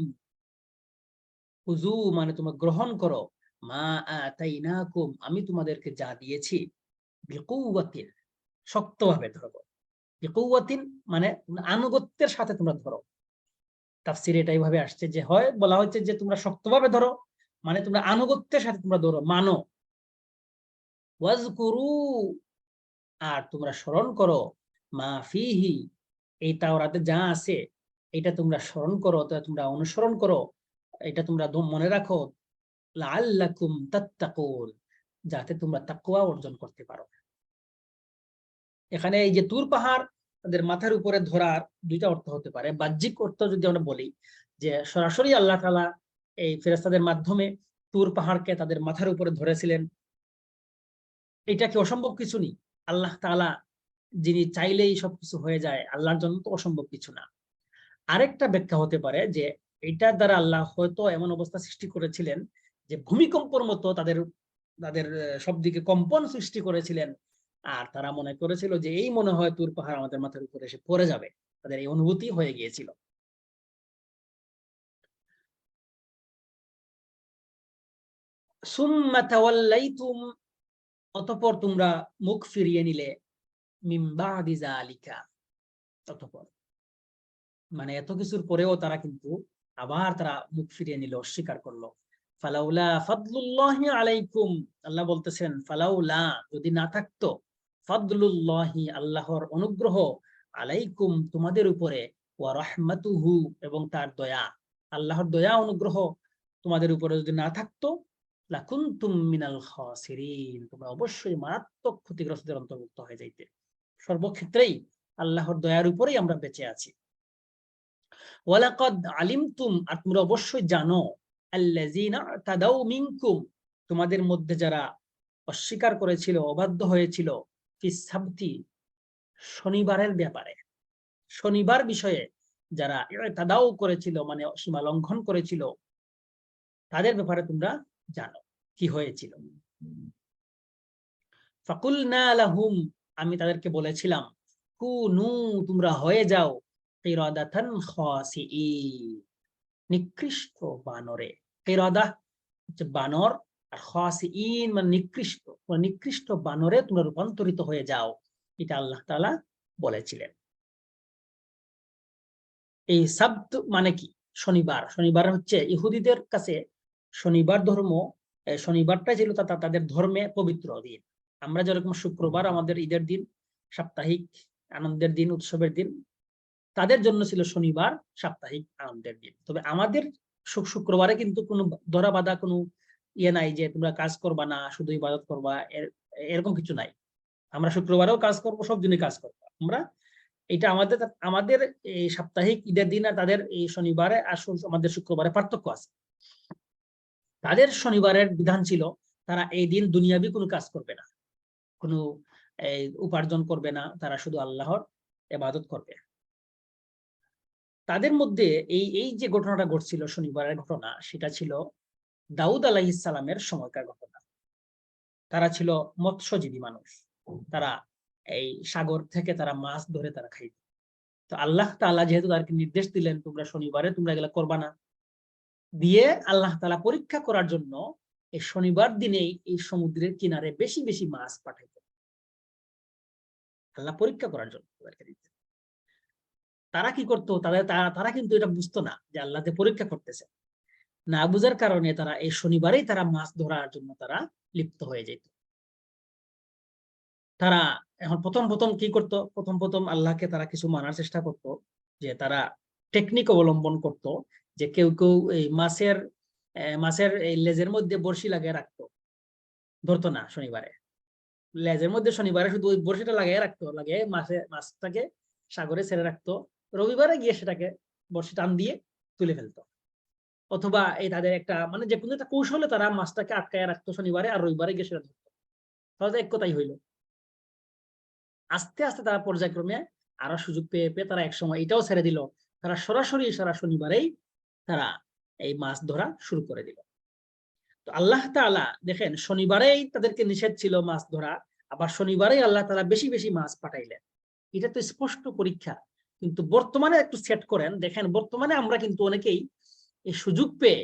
খুযু মানে তোমরা গ্রহণ করো, মা আতাইনাকুম আমি তোমাদেরকে যা দিয়েছি, বিকুওয়াতিন শক্তভাবে ধরো, বিকুওয়াতিন মানে আনুগত্যের সাথে তোমরা ধরো। তাফসিরে এটাই ভাবে আসছে যে হয় বলা হচ্ছে যে তোমরা শক্তভাবে ধরো, মানে তোমরা আনুগত্যের সাথে তোমরা ধরো, মানো। ওয়াজকুরু আর তোমরা স্মরণ করো, মা ফিহি এই তাওরাতে যা আছে এটা তোমরা স্মরণ করো, তোমরা অনুসরণ করো, এটা তোমরা মনে রাখো, লাআল্লাকুম তাত্তাকুন যাতে তোমরা তাকওয়া অর্জন করতে পারো। এখানে এই যে তুর পাহাড় তাদের মাথার উপরে ধরার দুইটা অর্থ হতে পারে। বাহ্যিক অর্থ যদি আমরা বলি যে সরাসরি আল্লাহ তাআলা এই ফেরেশতাদের মাধ্যমে তুর পাহাড়কে তাদের মাথার উপরে ধরেছিলেন, এটা কি অসম্ভব কিছু নেই? আল্লাহ তাআলা যিনি চাইলেই সবকিছু হয়ে যায়, আল্লাহর জন্য তো অসম্ভব কিছু না। আরেকটা ব্যাখ্যা হতে পারে যে এটার দ্বারা আল্লাহ হয়তো এমন অবস্থা সৃষ্টি করেছিলেন যে ভূমিকম্পর মতো তাদের তাদের সব দিকে কম্পন সৃষ্টি করেছিলেন, আর তারা মনে করেছিল যে এই মনে হয় তুর পাহাড় আমাদের মাথার উপরে এসে পড়ে যাবে, তাদের এই অনুভূতি হয়ে গিয়েছিল। সুম্মা তাওয়াল্লাইতুম অতঃপর তোমরা মুখ ফিরিয়ে নিলে, মিন বাদি যালিকা অতঃপর, মানে এত কিছুর পরেও তারা কিন্তু আবার তারা মুখ ফিরিয়ে নিল, অস্বীকার করলো। ফালাউলা ফাদলুল্লাহি আলাইকুম, আল্লাহ বলতেছেন ফালাউলা যদি না থাকতো, ফাদলুল্লাহি আল্লাহর অনুগ্রহ, আলাইকুম তোমাদের উপরে, ওয়া রাহমাতুহু এবং তার দয়া, আল্লাহর দয়া অনুগ্রহ তোমাদের উপরে যদি না থাকতো, লাকুনতুম মিনাল খাসিরিন তোমরা অবশ্যই মারাত্মক ক্ষতিগ্রস্তদের অন্তর্ভুক্ত হয়ে যাইতে। সর্বক্ষেত্রেই আল্লাহর দয়ার উপরেই আমরা বেঁচে আছি। ওয়ালাকাদ আলিমতুম আর তোমরা অবশ্যই জানো, আল্লাযিনা তাদাউ মিনকুম তোমাদের মধ্যে যারা অস্বীকার করেছিল, অবাধ্য হয়েছিল, ফিস সাবতি শনিবারের ব্যাপারে, শনিবার বিষয়ে যারা তাদাউ করেছিল মানে সীমা লঙ্ঘন করেছিল, তাদের ব্যাপারে তোমরা জানো কি হয়েছিল। ফাকুলনা লাহুম আমি তাদেরকে বলেছিলাম, কুনু তোমরা হয়ে যাও, কিরাদাতান খাসিইন নিকৃষ্ট বানরে, কিরাদা হচ্ছে বানর, আর খাসিইন মানে নিকৃষ্ট, মানে নিকৃষ্ট বানরে তোমরা রূপান্তরিত হয়ে যাও, এটা আল্লাহ তাআলা বলেছিলেন। এই সাব্ত মানে কি? শনিবার। শনিবার হচ্ছে ইহুদিদের কাছে শনিবার ধর্ম, শনিবারটা ছিল তাদের ধর্মে পবিত্র দিন। আমরা যেরকম শুক্রবার আমাদের ঈদের দিন, সাপ্তাহিক আনন্দের দিন, উৎসবের দিন, তাদের জন্য ছিল শনিবার সাপ্তাহিক আনন্দের দিন। তবে আমাদের শুক্রবারে কিন্তু কোনো ধরা বাঁধা কোনো ইয়ে নাই যে তোমরা কাজ করবা না, শুধু ইবাদত করবা, এরকম কিছু নাই। আমরা শুক্রবারেও কাজ করব, সব দিনে কাজ করবো আমরা। এটা আমাদের আমাদের এই সাপ্তাহিক ঈদের দিন আর তাদের এই শনিবারে আর আমাদের শুক্রবারে পার্থক্য আছে। তাদের শনিবারের বিধান ছিল তারা এই দিন দুনিয়াবি কোনো কাজ করবে না, কোনো উপার্জন করবে না, তারা শুধু আল্লাহর ইবাদত করবে। তাদের মধ্যে এই যে ঘটনাটা ঘটছিল শনিবারের ঘটনা, সেটা ছিল দাউদ আলাইহিস সালামের সময়কার ঘটনা। তারা ছিল মৎস্যজীবী মানুষ, তারা এই সাগর থেকে তারা মাছ ধরে তারা খাইত। তো আল্লাহ তাআলা যেহেতু তাদেরকে নির্দেশ দিলেন তোমরা শনিবারে তোমরা এগুলা করবা না, দিয়ে আল্লাহ তাআলা পরীক্ষা করার জন্য এই শনিবার দিনেই এই সমুদ্রের কিনারে বেশি বেশি মাছ পাঠাইতেন, আল্লাহ পরীক্ষা করার জন্য তাদেরকে দিতেন। তারা কি করতো, তারা কিন্তু এটা বুঝতো না যে আল্লাহ যে পরীক্ষা করতেছে, না বুঝার কারণে তারা এই শনিবারেই তারা মাছ ধরার জন্য তারা লিপ্ত হয়ে যেত। তারা এখন প্রথম প্রথম কি করত, প্রথম প্রথম আল্লাহকে তারা কিছু মানার চেষ্টা করত, যে তারা টেকনিক অবলম্বন করত, যে কেউ কেউ এই মাছের এই লেজের মধ্যে বড়শি লাগিয়ে রাখতো, ধরতো না শনিবারে, লেজের মধ্যে শনিবারে শুধু ওই বড়শিটা লাগিয়ে রাখতো, লাগিয়ে মাছটাকে সাগরে ছেড়ে রাখতো, রবিবারে গিয়ে সেটাকে বড়শি টান দিয়ে তুলে ফেলতো। অথবা এই তাদের একটা মানে যে কোনো একটা কৌশলে তারা মাছটাকে আটকায় রাখতো শনিবারে, আর রবিবারে গিয়ে সেটা ধরতো। তাহলে এক কথাই হইলো। আস্তে আস্তে তারা পর্যায়ক্রমে আরো সুযোগ পেয়ে পেয়ে তারা একসময় এটাও ছেড়ে দিল, তারা সরাসরি সারা শনিবারেই তারা এই মাছ ধরা শুরু করে দিল। তো আল্লাহ তাআলা দেখেন শনিবারেই তাদেরকে নিষেধ ছিল মাছ ধরা, আবার শনিবারেই আল্লাহ তাআলা বেশি বেশি মাছ পাঠাইলেন। এটা তো স্পষ্ট পরীক্ষা। কিন্তু বর্তমানে একটু সেট করেন, দেখেন বর্তমানে আমরা কিন্তু অনেকেই এই সুযোগ পেয়ে,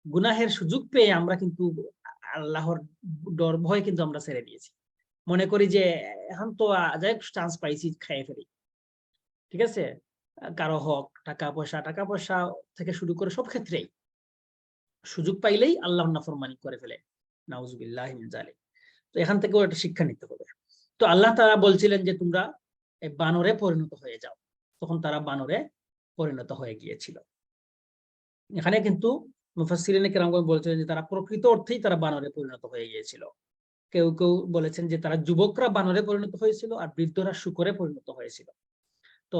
গুনাহের সুযোগ পেয়ে আমরা কিন্তু আল্লাহর ডর ভয় কিন্তু আমরা ছেড়ে দিয়েছি। মনে করি যে এখন তো যাই চান্স পাইছি খেয়ে ফেলি, ঠিক আছে, কারো হক টাকা পয়সা থেকে শুরু করে সব ক্ষেত্রেই সুযোগ পাইলেই আল্লাহর নাফরমানি করে ফেলে, নাউজুবিল্লাহি মিন যালিক। তো এখান থেকেও একটা শিক্ষা নিতে হবে। তো আল্লাহ তাআলা বলছিলেন যে তোমরা বানরে পরিণত হয়ে যাও, তখন তারা বানরে পরিণত হয়ে গিয়েছিল। এখানে কিন্তু মুফাসসিরিনে কেরামগণ বলছিলেন যে তারা প্রকৃত অর্থেই তারা বানরে পরিণত হয়ে গিয়েছিল। কেউ কেউ বলেছেন যে তারা যুবকরা বানরে পরিণত হয়েছিল আর বৃদ্ধরা শূকরে পরিণত হয়েছিল। তো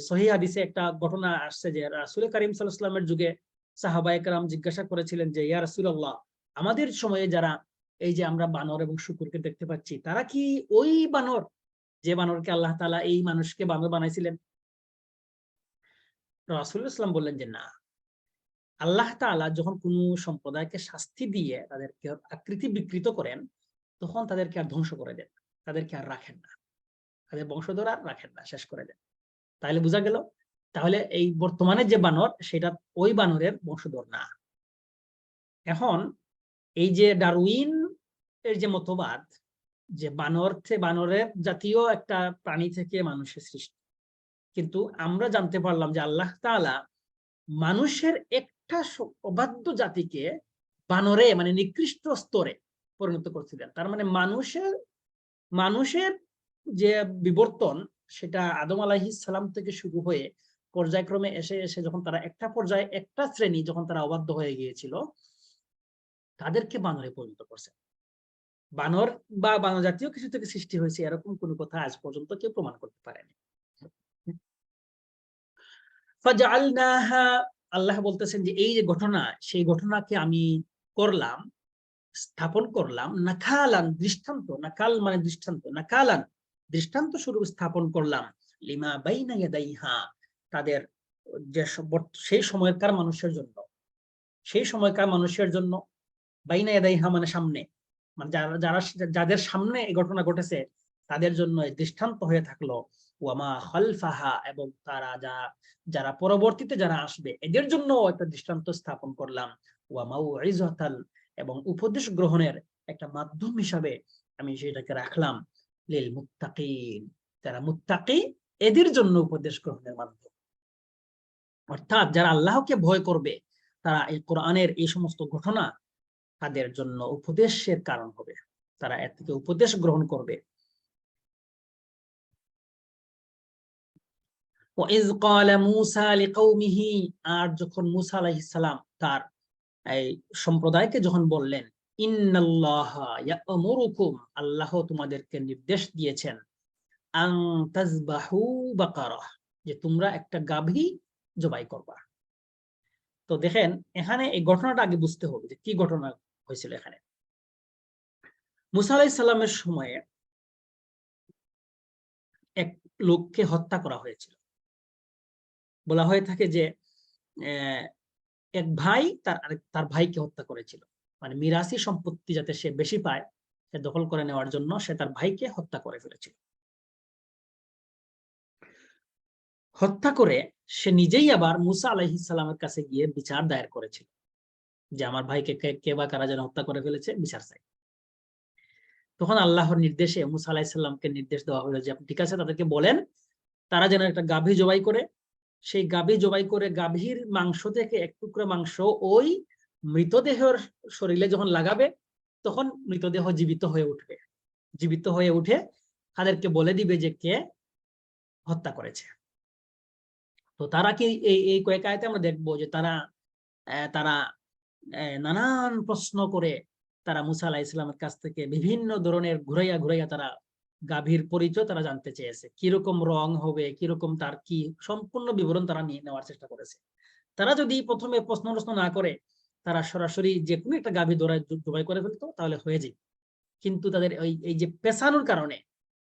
সহিহ হাদিসে একটা ঘটনা আসছে যে রাসূল কারীম সাল্লাল্লাহু আলাইহি ওয়াসাল্লামের যুগে সাহাবায়ে কেরাম জিজ্ঞাসা করেছিলেন যে ইয়া রাসূলুল্লাহ, আমাদের সময়ে যারা এই যে আমরা বানর এবং শূকরকে দেখতে পাচ্ছি, তারা কি ওই বানর যে বানরকে আল্লাহ তাআলা এই মানুষকে বানর বানাইছিলেন? রাসূলুল্লাহ সাল্লাল্লাহু আলাইহি ওয়াসাল্লাম বললেন যে না, আল্লাহ তাআলা যখন কোনো সম্প্রদায়কে শাস্তি দিয়ে তাদেরকে আকৃতি বিকৃত করেন, তখন তাদেরকে আর ধ্বংস করে দেন, তাদেরকে আর রাখেন না, তাদের বংশধর আর রাখেন না, শেষ করে দেন। তাহলে বোঝা গেল, তাহলে এই বর্তমানে যে বানর সেটা ওই বানরের বংশধর না। এখন এই যে ডারউইন এর যে মতবাদ, যে বানরের জাতীয় একটা প্রাণী থেকে মানুষের সৃষ্টি, কিন্তু আমরা জানতে পারলাম যে আল্লাহ তাআলা মানুষের একটা অবাধ্য জাতিকে বানরে মানে নিকৃষ্ট স্তরে পরিণত করছিলেন। তার মানে মানুষের যে বিবর্তন, সেটা আদম আলাইহিস সালাম থেকে শুরু হয়ে পর্যায়ক্রমে এসে এসে যখন তারা একটা পর্যায়ে একটা শ্রেণী যখন তারা অবাধ্য হয়ে গিয়েছিল, তাদেরকে বানরে পরিণত করছে। বানর বা বানর জাতীয় কিছু থেকে সৃষ্টি হয়েছে এরকম কোনো কথা আজ পর্যন্ত কেউ প্রমাণ করতে পারেনি। ফাজআলনাহা, আল্লাহ বলতেছেন যে এই যে ঘটনা, সেই ঘটনাকে আমি করলাম, স্থাপন করলাম, নাকালান দৃষ্টান্ত, নাকাল মানে দৃষ্টান্ত, নাকালান দৃষ্টান্ত স্বরূপ স্থাপন করলাম, লিমা বাইনা ইয়াদাইহা, তাদের যে সেই সময়কার মানুষের জন্য, সেই সময়কার মানুষের জন্য, বাইনা ইয়াদাইহা মানে সামনে, মানে যাদের সামনে এই ঘটনা ঘটেছে তাদের জন্য দৃষ্টান্ত হয়ে থাকলো, ওয়ামা খালফাহা, এবং তারা যারা পরবর্তীতে যারা আসবে এদের জন্য একটা দৃষ্টান্ত স্থাপন করলাম, ওয়া মাউইযাতাল, এবং উপদেশ গ্রহণের একটা মাধ্যম হিসাবে আমি সেটাকে রাখলাম, লিল মুত্তাকিন, যারা মুত্তাকি এদের জন্য উপদেশ গ্রহণের মাধ্যম। অর্থাৎ যারা আল্লাহকে ভয় করবে তারা এই কোরআনের এই সমস্ত ঘটনা তাদের জন্য উপদেশের কারণ হবে, তারা এর থেকে উপদেশ গ্রহণ করবে। ওয়াইজ ক্বালা মূসা লিকাওমিহি, আর যখন মূসা আলাইহিস সালাম তার এই সম্প্রদায়কে যখন বললেন, ইন্নাল্লাহা ইয়া'মুরুকুম, আল্লাহ তোমাদেরকে নির্দেশ দিয়েছেন, আন তাযবাহু বাকারা, যে তোমরা একটা গাভী জবাই করবা। তো দেখেন এখানে এই ঘটনাটা আগে বুঝতে হবে যে কি ঘটনা হয়েছিল। এখানে মুসা আলাইহিস সালামের সময়ে এক লোককে হত্যা করা হয়েছিল। বলা হয়ে থাকে যে এক ভাই তার ভাইকে হত্যা করেছিল, মানে মিরাসি সম্পত্তি যাতে সে বেশি পায় সে দখল করে নেওয়ার জন্য সে তার ভাইকে হত্যা করে ফেলেছিল। হত্যা করে সে নিজেই আবার মুসা আলাইহিস সালামের কাছে গিয়ে বিচার দায়ের করেছিল যে আমার ভাইকে কে বা কারা যেন হত্যা করে ফেলেছে, বিচার চাই। তখন আল্লাহর নির্দেশে মুসা আলাইহিস সালামকে নির্দেশ দেওয়া হলো যে আপনি ঠিক আছে তাদেরকে বলেন তারা যেন একটা গাভী জবাই করে, সেই গাভী জবাই করে গাভীর মাংস থেকে এক টুকরা মাংস ওই মৃতদেহের শরীরে যখন লাগাবে তখন মৃতদেহ জীবিত হয়ে উঠবে। জীবিত হয়ে উঠে তাদেরকে বলে দিবে যে কে হত্যা করেছে। তো তারা কি এই কয়েক আয়াতে আমরা দেখবো যে তারা তারা নানান প্রশ্ন করে তারা মুসা আলাইহিস সালামের কাছ থেকে বিভিন্ন ধরনের ঘুরাইয়া ঘুরাইয়া তারা গাভীর পরিচয় তারা জানতে চেয়েছে, কিরকম রং হবে, কিরকম তার কি সম্পূর্ণ বিবরণ তারা নিয়ে নেওয়ার চেষ্টা করেছে। তারা যদি প্রথমে প্রশ্ন না করে তারা সরাসরি যে কোনো একটা গাভী জবাই করে ফেলতো তাহলে হয়ে যেত, কিন্তু তাদের এই যে পেছানোর কারণে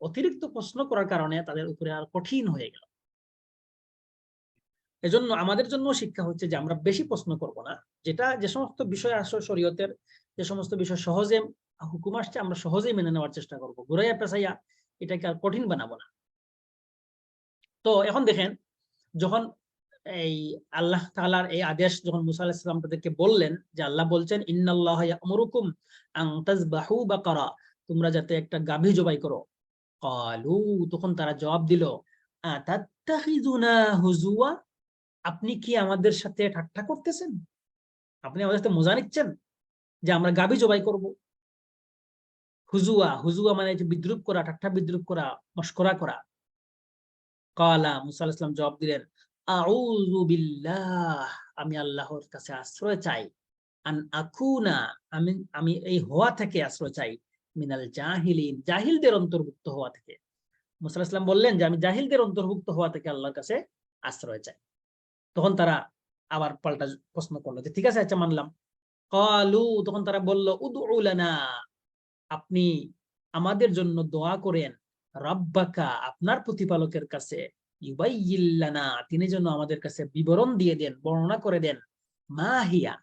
অতিরিক্ত প্রশ্ন করার কারণে তাদের উপরে আর কঠিন হয়ে গেল। এজন্য আমাদের জন্য শিক্ষা হচ্ছে যে আমরা বেশি প্রশ্ন করব না, যে সমস্ত বিষয় আসলে শরীয়তের যে সমস্ত বিষয় সহজে হুকুম আসছে আমরা সহজেই মেনে নেওয়ার চেষ্টা করব, ঘুরাইয়া পেছাইয়া এটাকে আর কঠিন বানাবো না। তো এখন দেখেন যখন এই আল্লাহ তাআলার এই আদেশ যখন মুসা আলাইহিস সালাম তাদেরকে বললেন যে আল্লাহ বলছেন ইন্নাল্লাহা ইয়া'মুরুকুম আন তাযবাহু বাকারা, তোমরা যাতে একটা গাভী জবাই করো। ক্বালু, তখন তারা জবাব দিল আতাত্তাখিযুনা হুজুয়া, আপনি কি আমাদের সাথে ঠাট্টা করতেছেন, আপনি আমাদের সাথে মজা নিচ্ছেন যে আমরা গাভী জবাই করব। হুজুয়া, হুজুয়া মানে বিদ্রুপ করা, ঠাট্টা বিদ্রুপ করা, মশকরা করা। ক্বালা, মুসা আলাইহিস সালাম জবাব দিলেন আউযু বিল্লাহ, আমি আল্লাহর কাছে আশ্রয় চাই, আন আকুনা, আমি এই হওয়া থেকে আশ্রয় চাই, মিনাল জাহিলিন, জাহিলদের অন্তর্ভুক্ত হওয়া থেকে। মুসা আলাইহিস সালাম বললেন যে আমি জাহিলদের অন্তর্ভুক্ত হওয়া থেকে আল্লাহর কাছে আশ্রয় চাই। তখন তারা আবার পাল্টা প্রশ্ন করলো যে ঠিক আছে আচ্ছা মানলাম। ক্বালু, তখন তারা বলল উদউ লানা, আপনি আমাদের জন্য দোয়া করেন, রাব্বাকা, আপনার প্রতিপালকের কাছে, ইউবাইয়িল লানা, তিনি যেন আমাদের কাছে বিবরণ দিয়ে দেন, বর্ণনা করে দেন, মা হিয়া,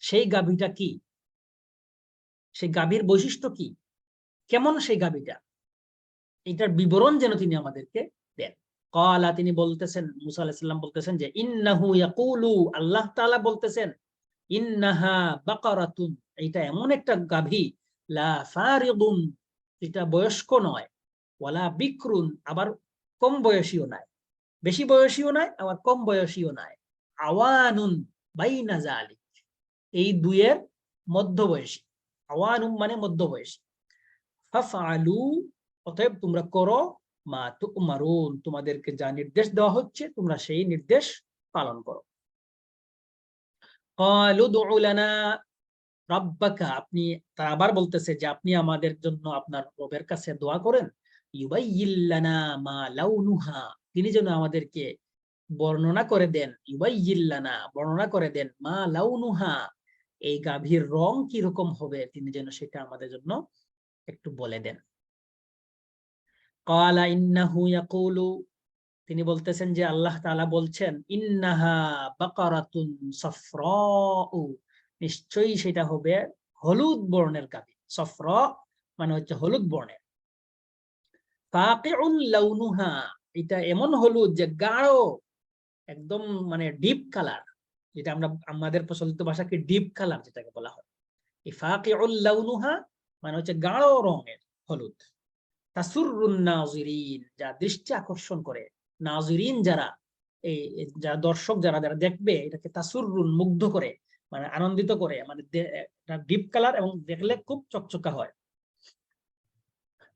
সেই গাভীটা কি, সেই গাভীর বৈশিষ্ট্য কি, কেমন সেই গাভীটা, এটার বিবরণ যেন তিনি আমাদেরকে দেন। ক্বালা, তিনি বলতেছেন, মুসা আলাইহিস সালাম বলতেছেন যে ইন্নাহু ইয়াকুলু, আল্লাহ তাআলা বলতেছেন ইন্নাহা বাকারাতুন, এটা এমন একটা গাভী, লা ফারিদুন, এটা বয়স্ক নয়, ওয়ালা বিকরুন, আবার কম বয়সীও নয়, বেশি বয়সীও নয় আবার কম বয়সীও নয়, আওয়ানুন বাইনা যালিক, এই দুইয়ের মধ্যবয়সী, আওয়ানুন মানে মধ্যবয়সী। ফাফআলু, অতএব তোমরা করো, মা তুমারুন, তোমাদেরকে যা নির্দেশ দেওয়া হচ্ছে তোমরা সেই নির্দেশ পালন করো। ক্বালু উদউ লানা রাব্বাকা, আপনি, তারা আবার বলতেছে যে আপনি আমাদের জন্য আপনার রবের কাছে দোয়া করেন, ইউবাইয়িল লানা মা লাউনুহা, তিনি যেন আমাদেরকে বর্ণনা করে দেন, ইউবাইয়িল লানা, বর্ণনা করে দেন, মা লাউনুহা, এই গাভীর রং কি রকম হবে তিনি যেন সেটা আমাদের জন্য একটু বলে দেন। ক্বালা ইন্নাহু ইয়াকুলু, তিনি বলতেছেন যে আল্লাহ তাআলা বলছেন ইন্নাহা বাকারাতুন সাফরাউ, নিশ্চয়ই সেটা হবে হলুদ বর্ণের গাভী, সফরা মানে হচ্ছে হলুদ বর্ণের, ফাকিউল লাউনুহা, এটা এমন হলুদ যে গাঢ়, একদম মানে ডিপ কালার, যেটা আমরা আমাদের প্রচলিত ভাষাকে ডিপ কালার যেটাকে বলা হয়, এই ফাকিউল লাউনুহা মানে হচ্ছে গাঢ় রঙের হলুদ। তাসুররুন নাযিরিন, যা দৃষ্টি আকর্ষণ করে, নাযিরিন যারা, এই যারা দর্শক যারা যারা দেখবে এটাকে তাসুররুন, মুগ্ধ করে, মানে আনন্দিত করে, মানে এটা ডিপ কালার এবং দেখলে খুব চকচকা হয়।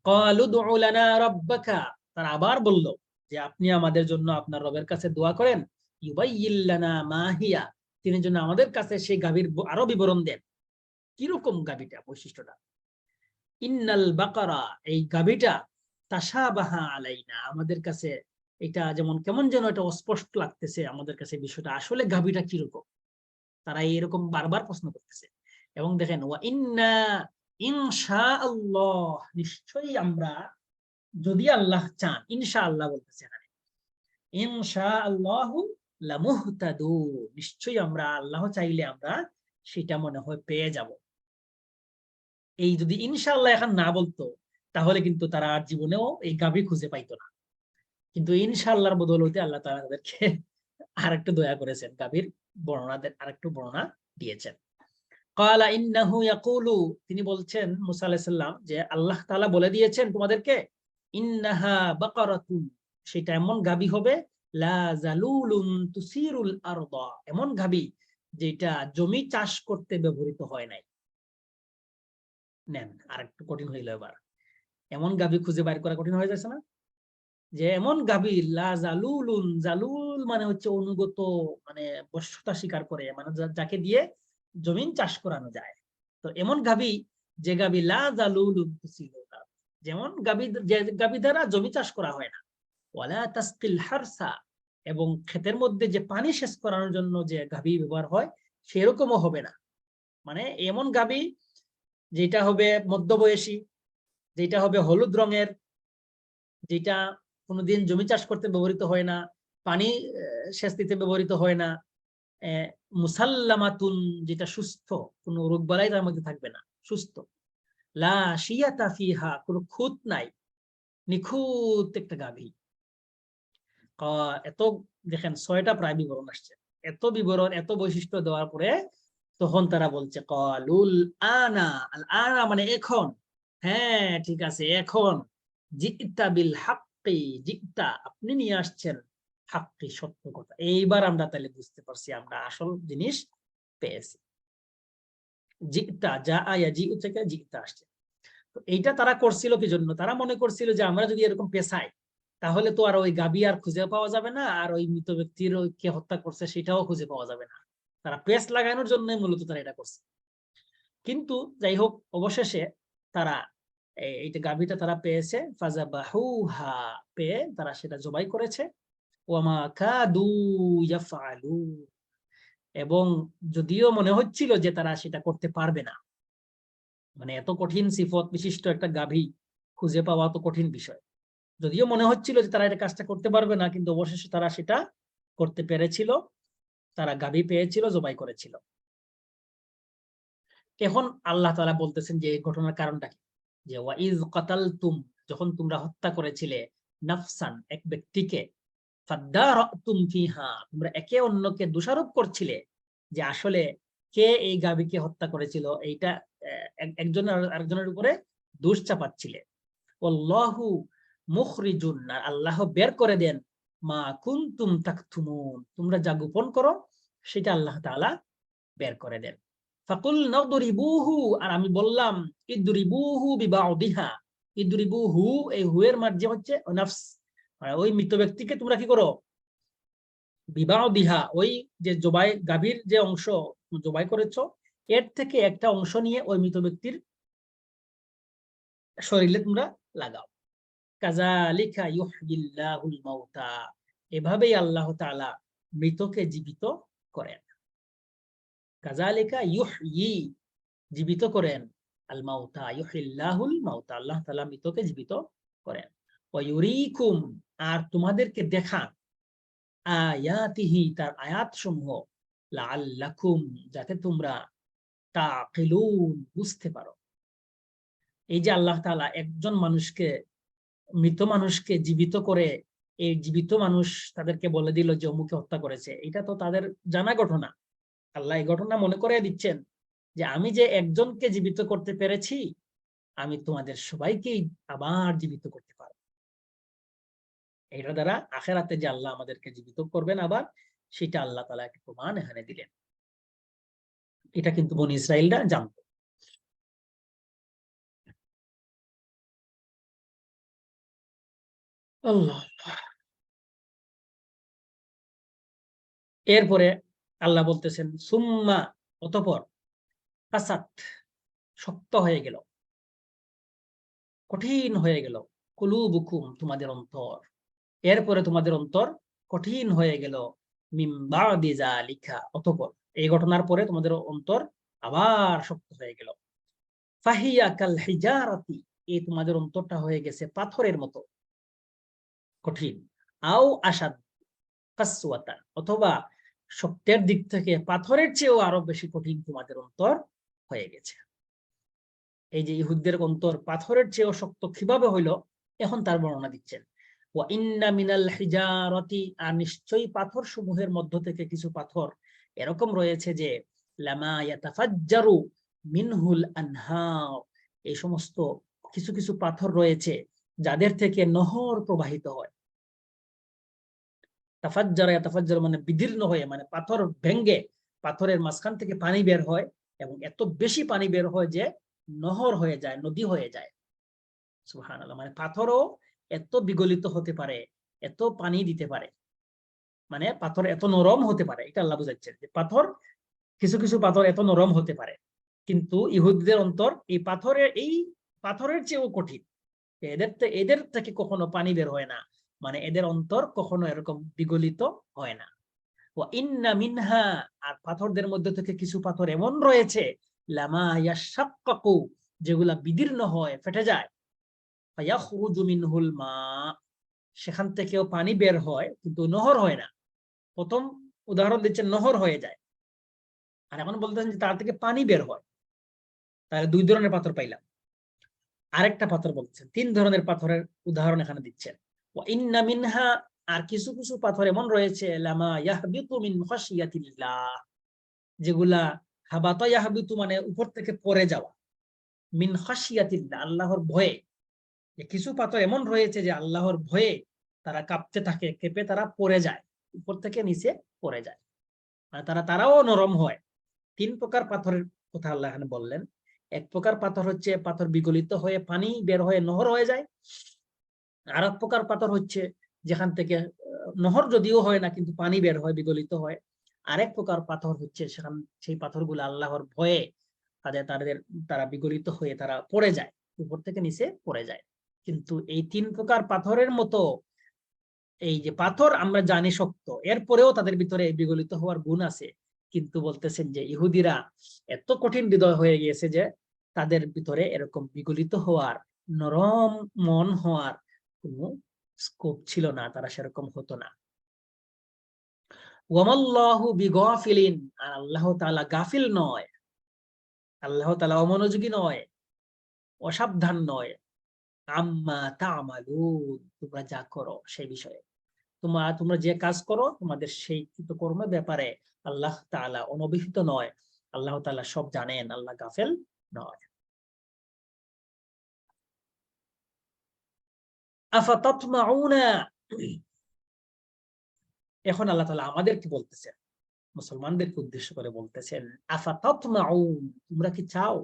ক্বালু উদউ লানা রাব্বাকা, তারা আবার বলল যে আপনি আমাদের জন্য আপনার রবের কাছে দোয়া করেন, ইউবাইয়িল লানা মা হিয়া, তিনি যেন আমাদের কাছে সেই গাভীর আরো বিবরণ দেন, কিরকম গাভীটা, বৈশিষ্ট্যটা। ইন্নাল বাকারা, এই গাভীটা তাশাবাহা আলাইনা, আমাদের কাছে এটা যেমন কেমন যেন এটা অস্পষ্ট লাগতেছে আমাদের কাছে বিষয়টা, আসলে গাভীটা কিরকম, তারা এরকম বারবার প্রশ্ন করতেছে। এবং দেখেন ওয়া ইন্না ইনশাআল্লাহ, নিশ্চয়ই আমরা, যদি আল্লাহ চান, ইনশাআল্লাহ বলতেছে এখানে, ইনশাআল্লাহু লামুহতাদুন, নিশ্চয়ই আমরা, আল্লাহ চাইলে আমরা সেটা মনে হয় পেয়ে যাব। এই যদি ইনশাআল্লাহ এখন না বলতো, তাহলে কিন্তু তারা আর জীবনেও এই গাভী খুঁজে পাইতো না। কিন্তু ইনশাআল্লাহর বদৌলতে আল্লাহ তাআলা তাদেরকে আরেকটু দয়া করেছেন, গাভীর বর্ণনাদের আরেকটু বর্ণনা দিয়েছেন। ক্বালা ইন্নাহু ইয়াকুলু, তিনি বলছেন মুসা আলাইহিস সালাম যে আল্লাহ তাআলা বলে দিয়েছেন তোমাদেরকে, ইন্নাহা বাকারাতুন, সেটা এমন গাভী হবে, লা জালুলুন তুসিরুল আরদা, এমন গাভী যেটা জমি চাষ করতে ব্যবহৃত হয় নাই। নেন, আরেকটু কঠিন হইল এবার। এমন গাভী খুঁজে বাইর করা কঠিন হয়ে যাচ্ছে না? যে এমন গাভী, লা জালুলুন, জালুল মানে হচ্ছে অনুগত, মানে বশ্যতা স্বীকার করে, মানে যাকে দিয়ে জমিন চাষ করানো যায়। তো এমন গাভী, যে গাভী লা জালুলুন তুসিরুল আরদ, যেমন গাভী, যে গাভী দ্বারা জমি চাষ করা হয় না, ওয়ালা তাসকিল হারসা, এবং ক্ষেতের মধ্যে যে পানি সেচ করানোর জন্য যে গাভী ব্যবহার হয় সেরকমও হবে না। মানে এমন গাভী যেটা হবে মধ্যবয়সী, যেটা হবে হলুদ রঙের, যেটা কোনোদিন জমি চাষ করতে ব্যবহৃত হয় না, পানি সেচ দিতে ব্যবহৃত হয় না, মুসাল্লামাতুন, যেটা সুস্থ, কোনো রোগবালাই তার মধ্যে থাকবে না, সুস্থ, লা শিয়াতা ফিহা, কোনো খুঁত নাই, নিখুঁত একটা গাভী। এত, দেখেন 6টা প্রায় বিবরণ আসছে, এত বিবরণ, এত বৈশিষ্ট্য দেওয়ার পরে তখন তারা বলছে ক্বালুল আনা, আল আনা মানে এখন, হ্যাঁ ঠিক আছে এখন, জিতা বিল হাক্কি, জিতা আপনি নিয়ে আসছেন, হাক্কি সত্য কথা, এইবার আমরা তাহলে বুঝতে পারছি, আমরা আসল জিনিস পেয়েছি। জিতা, যা আয়া জি থেকে জিতা আসছে। তো এইটা তারা করছিল কি জন্য? তারা মনে করছিল যে আমরা যদি এরকম পেছাই, তাহলে তো আর ওই গাভী আর খুঁজে পাওয়া যাবে না, আর ওই মৃত ব্যক্তির ওই কে হত্যা করছে সেটাও খুঁজে পাওয়া যাবে না। তারা পেস লাগানোর জন্য মূলত তারা এটা করছে। কিন্তু যাই হোক, অবশেষে তারা এইটা গাভীটা তারা পেয়েছে, ফাযাবাহুহা, পেয়ে তারা সেটা জবাই করেছে, ওয়ামা কাদু ইয়াফআলুন, এবং যদিও মনে হচ্ছিল যে তারা সেটা করতে পারবে না, মানে এত কঠিন সিফত বিশিষ্ট একটা গাভী খুঁজে পাওয়া তো কঠিন বিষয়, যদিও মনে হচ্ছিল যে তারা এটা কাজটা করতে পারবে না, কিন্তু অবশেষে তারা সেটা করতে পেরেছিল, তারা গাভী পেয়েছিল, জবাই করেছিল। এখন আল্লাহ তাআলা বলতেছেন যে এই ঘটনার কারণটা কি, যে ওয়াইজ কাতালতুম, যখন তোমরা হত্যা করেছিলে, নাফসান, এক ব্যক্তিকে, ফাদারাতুম ফিহা, তোমরা একে অন্যকে দোষারোপ করছিলে যে আসলে কে এই গাভীকে হত্যা করেছিল, এইটা একজন আরেকজনের উপরে দোষ চাপাচ্ছিলে। আল্লাহু মুখরিজুন, আল্লাহ বের করে দেন, মা কুনতুম তাকতুমুন, তোমরা যা গোপন করো সেটা আল্লাহ তাআলা বের করে দেন। ফাকুল নাদরিবুহু, আর আমি বললাম ইদরিবুহু বিবাউদিহা, ইদরিবুহু, এই হুয়ের মাঝে হচ্ছে নাফস, ওই মৃত ব্যক্তিকে তোমরা কি করো, বিবাউদিহা, ওই যে জবাই গাভীর যে অংশ জবাই করেছো, এর থেকে একটা অংশ নিয়ে ওই মৃত ব্যক্তির শরীরে তোমরা লাগাও। কাযালিকা ইউহয়িল্লাহুল মাউতা, এভাবেই আল্লাহ তাআলা মৃতকে জীবিত করেন। কাযালিকা ইউহয়ি, জীবিত করেন, আল মাউতা, ইউহিল্লাহুল মাউতা, আল্লাহ তাআলা মৃতকে জীবিত করেন। ওয়া ইউরিকুম, আর তোমাদেরকে দেখান, আয়াতিহি, তার আয়াত সমূহ, লাআল্লাকুম, যাতে তোমরা তাকিলুন, বুঝতে পারো। এই যে আল্লাহ তাআলা একজন মানুষকে, মৃত মানুষকে জীবিত করে, এই জীবিত মানুষ তাদেরকে বলে দিল যে অমুকে হত্যা করেছে, এটা তো তাদের জানা ঘটনা। আল্লাহ এই ঘটনা মনে করিয়ে দিচ্ছেন যে আমি যে একজনকে জীবিত করতে পেরেছি, আমি তোমাদের সবাইকেই আবার জীবিত করতে পারবো। এটা দ্বারা আখিরাতে যে আল্লাহ আমাদেরকে জীবিত করবেন আবার, সেটা আল্লাহ তাআলা একটা প্রমাণ এখানে দিলেন। এটা কিন্তু বনী ইসরাইলরা জানতো। আল্লাহ, এরপরে আল্লাহ বলতেছেন সুম্মা, অতঃপর, কাসাত, শক্ত হয়ে গেল, কঠিন হয়ে গেল। কুলুবুকুম, তোমাদের অন্তর, এরপরে তোমাদের অন্তর কঠিন হয়ে গেল। মিন বাদি যালিকা, অতঃপর এই ঘটনার পরে তোমাদের অন্তর আবার শক্ত হয়ে গেল। ফাহিয়া কাল হিজারাতি, এই তোমাদের অন্তরটা হয়ে গেছে পাথরের মতো কঠিন। আও আসাদ কাসওয়াতান, অথবা শক্তের দিক থেকে পাথরের চেয়েও আরো বেশি কঠিন তোমাদের অন্তর হয়ে গেছে। এই যে ইহুদদের অন্তর পাথরের চেয়েও শক্ত কিভাবে হইল, এখন তার বর্ণনা দিচ্ছেন। ওয়া ইন্না মিনাল হিজারাতি, আর নিশ্চয়ই পাথর সমূহের মধ্য থেকে কিছু পাথর এরকম রয়েছে যে লামা ইয়াতাফাজ্জারু মিনহুল আনহার, এই সমস্ত কিছু কিছু পাথর রয়েছে যাদের থেকে নহর প্রবাহিত হয়। তাফাজ্জারা ইয়াতাফাজ্জারু মানে বিদীর্ণ হয়ে, মানে পাথর ভেঙ্গে পাথরের মাঝখান থেকে পানি বের হয়, এবং এত বেশি পানি বের হয় যে নহর হয়ে যায়, নদী হয়ে যায়। সুবহানাল্লাহ, মানে পাথরও এত বিগলিত হতে পারে, এত পানি দিতে পারে, মানে পাথর এত নরম হতে পারে, এটা আল্লাহ বুঝাচ্ছেন যে পাথর, কিছু কিছু পাথর এত নরম হতে পারে। কিন্তু ইহুদিদের অন্তর এই পাথরের চেয়েও কঠিন। এদের থেকে কখনো পানি বের হয় না, মানে এদের অন্তর কখনো এরকম বিগলিত হয় না। ওয়া ইন্না মিনহা, আর পাথরদের মধ্যে থেকে কিছু পাথর এমন রয়েছে লামা ইয়াশাক্কাকু, যেগুলা বিদীর্ণ হয়, ফেটে যায়। ফায়াখরুজু মিনহুল মা, সেখান থেকেও পানি বের হয় কিন্তু নহর হয় না। প্রথম উদাহরণ দিচ্ছেন নহর হয়ে যায়, আর এখন বলতেছেন যে তার থেকে পানি বের হয়। তাহলে দুই ধরনের পাথর পাইলাম। আরেকটা পাথর বলছেন, তিন ধরনের পাথরের উদাহরণ এখানে দিচ্ছেন। ওয়া ইন্না মিনহা, আর কিছু কিছু পাথর এমন রয়েছে লামা ইয়াহবিতু মিন খাশিয়াতিল্লাহ, যেগুলা হাবাতা ইয়াহবিতু মানে উপর থেকে পড়ে যাওয়া, মিন খাশিয়াতিল্লাহ আল্লাহর ভয়ে। কিছু পাথর এমন রয়েছে যে আল্লাহর ভয়ে তারা কাঁপতে থাকে, কেঁপে তারা পড়ে যায়, উপর থেকে নিচে পড়ে যায়, মানে তারাও নরম হয়। তিন প্রকার পাথরের কথা আল্লাহ এখানে বললেন। এক প্রকার পাথর হচ্ছে পাথর বিগলিত হয়ে পানি বের হয়ে নহর হয়ে যায়। আর এক প্রকার পাথর হচ্ছে যেখান থেকে নহর যদিও হয় না কিন্তু পানি বের হয়, বিগলিত হয়। আরেক প্রকার পাথর হচ্ছে সেই পাথরগুলো আল্লাহর ভয়ে তারা বিগলিত হয়ে তারা পড়ে যায়, উপর থেকে নিচে পড়ে যায়। কিন্তু এই তিন প্রকার পাথরের মতো এই যে পাথর আমরা জানি শক্ত, এরপরেও তাদের ভিতরে বিগলিত হওয়ার গুণ আছে। কিন্তু বলতেছেন যে ইহুদিরা এত কঠিন হৃদয় হয়ে গিয়েছে যে তাদের ভিতরে এরকম বিগলিত হওয়ার, নরম মন হওয়ার কোনো স্কোপ ছিল না, তারা সেরকম হতো না। ওয়ামাল্লাহু বিগাফিলিন, আর আল্লাহ তাআলা গাফিল নয়, আল্লাহ তাআলা অমনোযোগী নয়, অসাবধান নয়। আম্মা তা'মালুন, তোমরা যা করো সেই বিষয়ে, তোমরা যে কাজ করো তোমাদের সেই কৃতকর্মের ব্যাপারে আল্লাহ তাআলা অনভিহিত নয়। আল্লাহ তাআলা সব জানেন, আল্লাহ গাফেল নয়। আফাতাতমাউনা, এখন আল্লাহ তাআলা আমাদেরকে বলতেছেন, মুসলমানদেরকে উদ্দেশ্য করে বলতেছেন, আফাতাতমাউন, তোমরা কি চাও,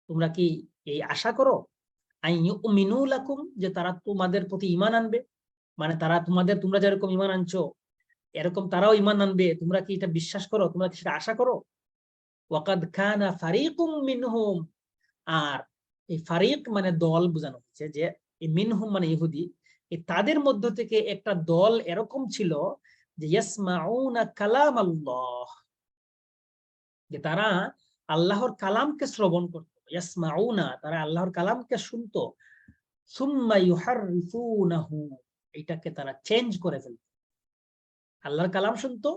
তোমরা কি এই আশা করো, আইয়ুমিনু লাকুম, যে তারা তোমাদের প্রতি ঈমান আনবে, মানে তোমরা যেরকম ঈমান আনছো এরকম তারাও ঈমান আনবে, তোমরা কি এটা বিশ্বাস করো, তোমরা কি সেটা আশা করো? ওয়াকাদ কানা ফারিকুম মিনহুম, আর এই ফারিক মানে দল বোঝানো হচ্ছে, যে এই মিনহুম মানে ইহুদি, এই তাদের মধ্য থেকে একটা দল এরকম ছিল যে ইয়াসমাউনা কালাম আল্লাহ, যে তারা আল্লাহর কালামকে শ্রবণ করত। ইয়াসমাউনা, তারা আল্লাহর কালামকে শুনতো। সুম্মা ইউহাররিফুনাহু, এটাকে তারা চেঞ্জ করে ফেলত। আল্লাহর কালাম শুনতো,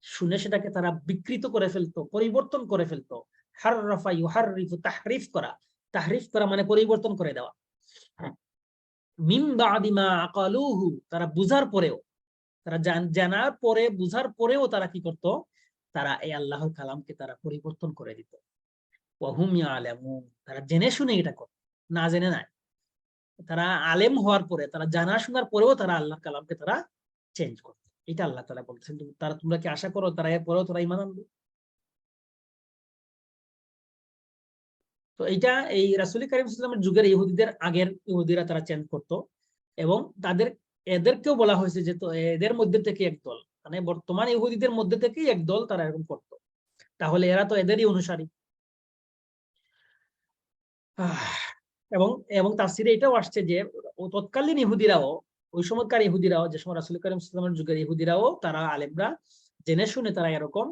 শুনে সেটাকে তারা বিকৃত করে ফেলতো, পরিবর্তন করে ফেলতো। হাররাফা ইউহাররিফু, তাহরিফ করা, তাহরিফ করা মানে পরিবর্তন করে দেওয়া। মিন বাদি মা আকালুহু, তারা বুঝার পরেও, তারা জানার পরে বুঝার পরেও তারা কি করত, তারা এই আল্লাহর কালামকে তারা পরিবর্তন করে দিত। ওয়া হুম ইয়ালামুন, তারা জেনে শুনে এটা করত, না জেনে নাই। তারা আলেম হওয়ার পরে, তারা জানা শোনার পরেও তারা আল্লাহর কালামকে তারা চেঞ্জ করত। এটা আল্লাহ তাআলা বলতেছেন, তোমরা কি আশা করো তারা এরপরেও তারা ঈমান আনবে? তো এইটা এই রাসূল কারীম সাল্লাল্লাহু আলাইহি ওয়াসাল্লামের যুগের ইহুদিদের আগের ইহুদিরা তারা চেঞ্জ করত, এবং এদেরকেও বলা হয়েছে যে তো এদের মধ্যে থেকে একদল, মানে বর্তমান ইহুদিদের মধ্যে থেকেই একদল তারা এরকম করত। তাহলে এরা তো এদেরই অনুসারী। এবং এবং তাফসীরে এটাও আসছে যে তৎকালীন ইহুদিরাও, ওই সময়কার ইহুদিরাও, যে সময় রাসূল করিম সাল্লাল্লাহু আলাইহি ওয়াসাল্লামের যুগের ইহুদিরাও, তারা আলেমরা জেনে শুনে তারা এরকম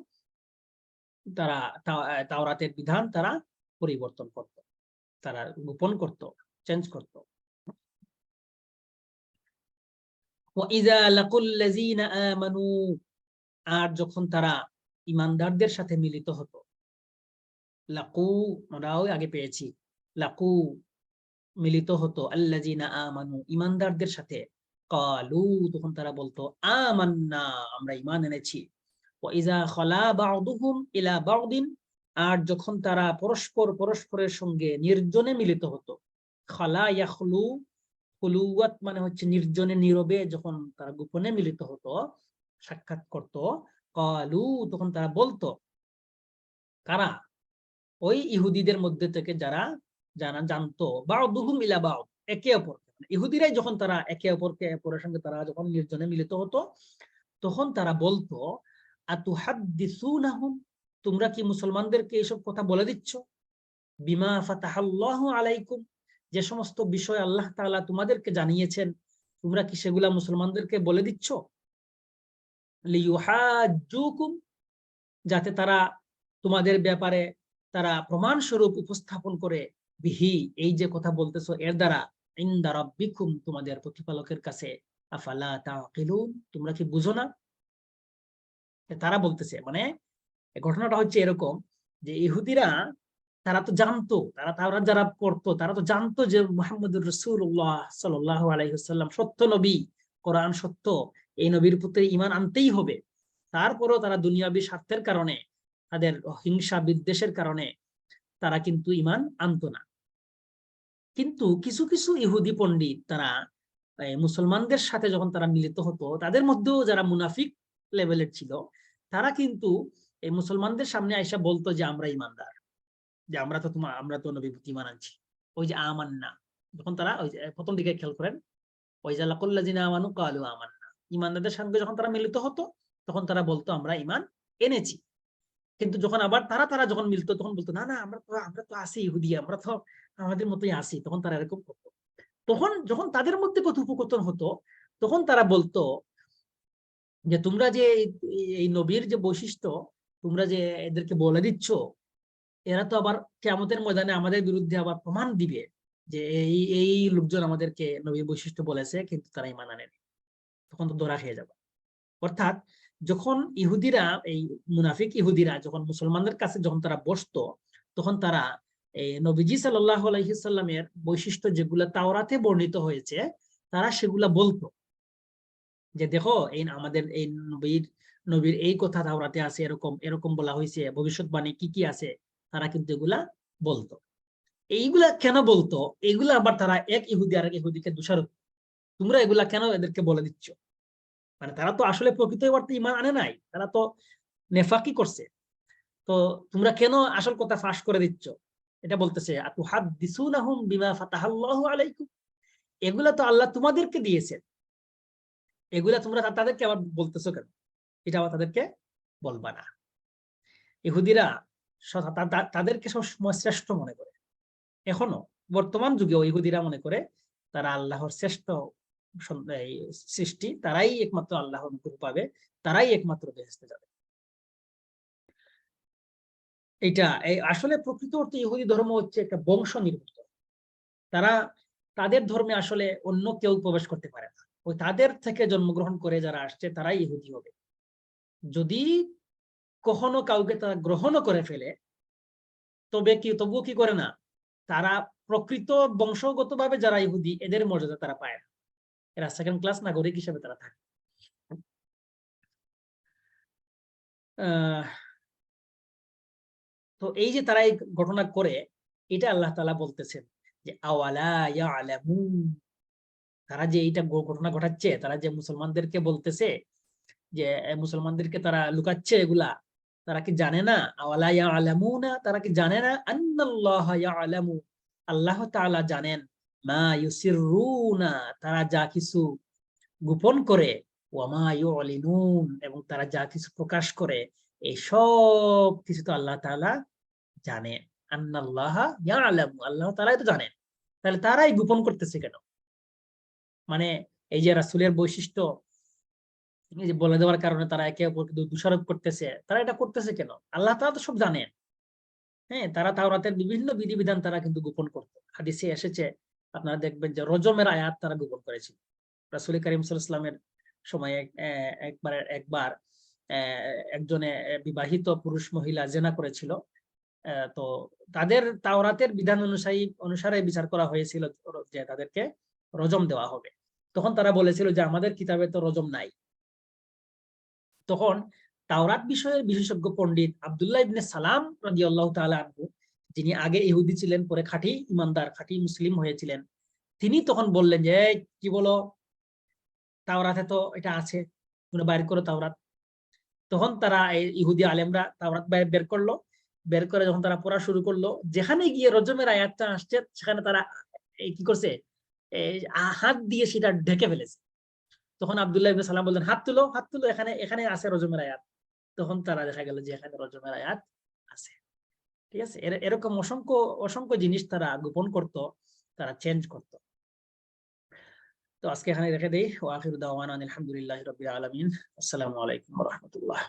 তারা তাওরাতের বিধান তারা পরিবর্তন করত, তারা গোপন করত, চেঞ্জ করত। ওয়াইযা লাকুল লাযিনা আমানু, আর যখন তারা ঈমানদারদের সাথে মিলিত হতো, লাকু আমরাও আগে পেয়েছি, লাকু মিলিত হতো, আল্লাযিনা আমানু ঈমানদারদের সাথে, ক্বালু তখন তারা বলতো, আমান্না আমরা ঈমান এনেছি। ওয়াইযা খালা বা'দুহুম ইলা বা'দিন, আর যখন তারা পরস্পরের সঙ্গে নির্জনে মিলিত হতো, খালা ইয়াখলু, খুলুওয়াত মানে হচ্ছে নির্জনে নীরবে যখন তারা গোপনে মিলিত হতো, সাক্ষাৎ করত, ক্বালু তখন তারা বলতো, কারা? ওই ইহুদিদের মধ্যে থেকে যারা জানতো, বা'দুহুম ইলা বা'দ, একে অপরকে, ইহুদিরাই যখন তারা একে অপরের সঙ্গে তারা যখন নির্জনে মিলিত হতো, তখন তারা বলতো, আতুহাদ্দিসুনাহুম, তোমরা কি মুসলমানদেরকে এসব কথা বলে দিচ্ছ, বিমা ফাতাহাল্লাহু আলাইকুম, যে সমস্ত বিষয় আল্লাহ তাআলা তোমাদেরকে জানিয়েছেন, তোমরা কি সেগুলা মুসলমানদেরকে বলে দিচ্ছ, লিইউহাজ্জুকুম, যাতে তারা তোমাদের ব্যাপারে তারা প্রমাণ স্বরূপ উপস্থাপন করে, বিহি এই যে কথা বলতেছো এর দ্বারা, ইনদা রাব্বিকুম তোমাদের প্রতিপালকের কাছে, আফালা তাকিলুন তোমরা কি বুঝো না। তারা বলতেছে, মানে ঘটনাটা হচ্ছে এরকম যে ইহুদিরা তারা তো জানতো, তারা যারা পড়তো তারা তো জানতো যে মুহাম্মদুর রাসূলুল্লাহ সাল্লাল্লাহু আলাইহি ওয়াসাল্লাম সত্য নবী, কোরআন সত্য, এই নবীর প্রতি ঈমান আনতেই হবে। তারপরেও তারা দুনিয়াবী স্বার্থের কারণে, তাদের হিংসা বিদ্বেষের কারণে তারা কিন্তু ঈমান আনতো না। কিন্তু কিছু কিছু ইহুদি পণ্ডিত তারা মুসলমানদের সাথে যখন তারা মিলিত হতো, তাদের মধ্যেও যারা মুনাফিক লেভেলের ছিল, তারা কিন্তু এই মুসলমানদের সামনে আইসা বলতো যে আমরা ঈমানদার, যে আমরা তো নবীর প্রতি ঈমান আনছি। ওই যে আমান্না, যখন তারা ওই যে প্রথম দিকে খেয়াল করেন, ওই যে লাকুল্লাযিনা আমানু ক্বালু আমান্না, ঈমানদারদের সঙ্গে যখন তারা মিলিত হতো, তখন তারা বলতো আমরা ঈমান এনেছি। কিন্তু যখন আবার তারা যখন মিলতো, তখন বলতো, না না আমরা তো আছি ইহুদি, আমরা তো আমাদের মতোই আছি। তখন তারা এরকম করতো। তখন যখন তাদের মধ্যে কথোপকথন হতো, তখন তারা বলতো যে তোমরা যে এই নবীর যে বৈশিষ্ট্য তোমরা যে এদেরকে বলে দিচ্ছ, এরা তো আবার কিয়ামতের ময়দানে আমাদের বিরুদ্ধে আবার প্রমাণ দিবে যে এই এই লোকজন আমাদেরকে নবীর বৈশিষ্ট্য বলেছে, কিন্তু তারা ঈমান আনেনি। তখন তো ধরা খেয়ে যাবে। অর্থাৎ যখন ইহুদিরা, এই মুনাফিক ইহুদিরা যখন মুসলমানদের কাছে যখন তারা বসতো, তখন তারা এই নবীজি সাল্লাল্লাহু আলাইহি সাল্লামের বৈশিষ্ট্য যেগুলা তাওরাতে বর্ণিত হয়েছে, তারা সেগুলা বলতো যে দেখো এই আমাদের এই নবীর এই কথা তাওরাতে আছে, এরকম এরকম বলা হয়েছে, ভবিষ্যৎবাণী কি কি আছে, তারা কিন্তু এগুলা বলতো। এইগুলা কেন বলতো? এইগুলা আবার তারা এক ইহুদি আর এক ইহুদিকে দোষারোপ, তোমরা এগুলা কেন এদেরকে বলে দিচ্ছ, মানে তারা তো আসলে প্রকৃত অর্থে ঈমান আনে নাই, তারা তো নেফাকি করছে, তো তোমরা কেন আসল কথা ফাঁস করে দিচ্ছ? এটা বলতেছে, আতুহাদ্দিসুনাহুম বিমা ফাতাহাল্লাহু আলাইকুম, এগুলা তো আল্লাহ তোমাদেরকে দিয়েছেন, এগুলা তোমরা তাদেরকে আবার বলতেছো কেন? এটা আবার তাদেরকে বলবা না। ইহুদিরা তাদেরকে সবসময় শ্রেষ্ঠ মনে করে, এখনো বর্তমান যুগেও ইহুদিরা মনে করে তারা আল্লাহর শ্রেষ্ঠ সৃষ্টি, তারাই একমাত্র আল্লাহর অনুগ্রহ পাবে, তারাই একমাত্র বেহেশতে যাবে। এটা আসলে প্রকৃত অর্থে ইহুদি ধর্ম হচ্ছে একটা বংশ নির্ভর। তারা তাদের ধর্মে আসলে অন্য কেউ প্রবেশ করতে পারে না, ওই তাদের থেকে জন্মগ্রহণ করে যারা আসছে তারাই ইহুদি হবে। যদি কখনো কাউকে তারা গ্রহণও করে ফেলে, তবুও কি করে না, তারা প্রকৃত বংশগতভাবে যারা ইহুদি এদের মর্যাদা তারা পায় না, এরা সেকেন্ড ক্লাস নাগরিক হিসেবে তারা থাকে। তো এই যে তারা এই ঘটনা করে, এটা আল্লাহ তাআলা বলতেছেন যে আওয়ালা ইয়ালামুন, তারা যে এইটা ঘটনা ঘটাচ্ছে, তারা যে মুসলমানদেরকে বলতেছে, যে মুসলমানদেরকে তারা লুকাচ্ছে এগুলা, তারা কি জানে না? আওয়ালা ইয়ালামুনা, তারা কি জানে না? আন্নাল্লাহা ইয়ালামু, আল্লাহ তাআলা জানেন, মা ইউসিররুনা, তারা যা কিছু গোপন করে, ওয়া মা ইউলিনুন, এবং তারা যা কিছু প্রকাশ করে, এই সব কিছু তো আল্লাহ তাআলা জানেন। আন্নাল্লাহা ইয়ালামু, আল্লাহ তাআলাই তো জানেন। তাহলে তারাই গোপন করতেছে কেন? মানে এই যে রাসূলের বৈশিষ্ট্য এই যে বলে দেওয়ার কারণে তারা একে অপরকে দোষারোপ করতেছে, তারা এটা করতেছে কেন? আল্লাহ তাআলা তো সব জানেন। হ্যাঁ, তারা তাওরাতের বিভিন্ন বিধিবিধান তারা কিন্তু গোপন করতো। হাদিসে এসেছে, আপনারা দেখবেন যে রজমের আয়াত তারা গোপন করেছিল। রাসূল কারীম সাল্লাল্লাহু আলাইহি ওয়াসাল্লামের সময়ে একবার একজনে বিবাহিত পুরুষ মহিলা জেনা করেছিল। তো তাদের তাওরাতের বিধান অনুসারে বিচার করা হয়েছিল যে তাদেরকে রজম দেওয়া হবে। তখন তারা বলেছিল যে আমাদের কিতাবে তো রজম নাই। তখন তাওরাত বিষয়ের বিশেষজ্ঞ পণ্ডিত আব্দুল্লাহ ইবনে সালাম রাদিয়াল্লাহু তাআলা আনহু, যিনি আগে ইহুদি ছিলেন পরে খাঁটি ইমানদার খাঁটি মুসলিম হয়েছিলেন, তিনি তখন বললেন যে কি বলো, তাওরাতে তো এটা আছে, তোমরা বাইর করো তাওরাত। তখন তারা ইহুদি আলেমরা তাওরাত বের করলো। বের করে যখন তারা পড়া শুরু করলো, যেখানে গিয়ে রজমের আয়াতটা আসছে সেখানে তারা কি করছে, হাত দিয়ে সেটা ঢেকে ফেলেছে। তখন আব্দুল্লাহ ইবনে সালাম বললেন হাত তুলো, হাত তুলো, এখানে এখানে আছে রজমের আয়াত। তখন তারা দেখা গেল যে এখানে রজমের আয়াত আছে। ঠিক আছে, এরকম অসংখ্য অসংখ্য জিনিস তারা গোপন করত, তারা চেঞ্জ করত। তো আজকে এখানে রেখে দেই। ওয়া আখিরু দাওয়ানা আলহামদুলিল্লাহি রাব্বিল আলামিন। আসসালামু আলাইকুম ওয়া রাহমাতুল্লাহ।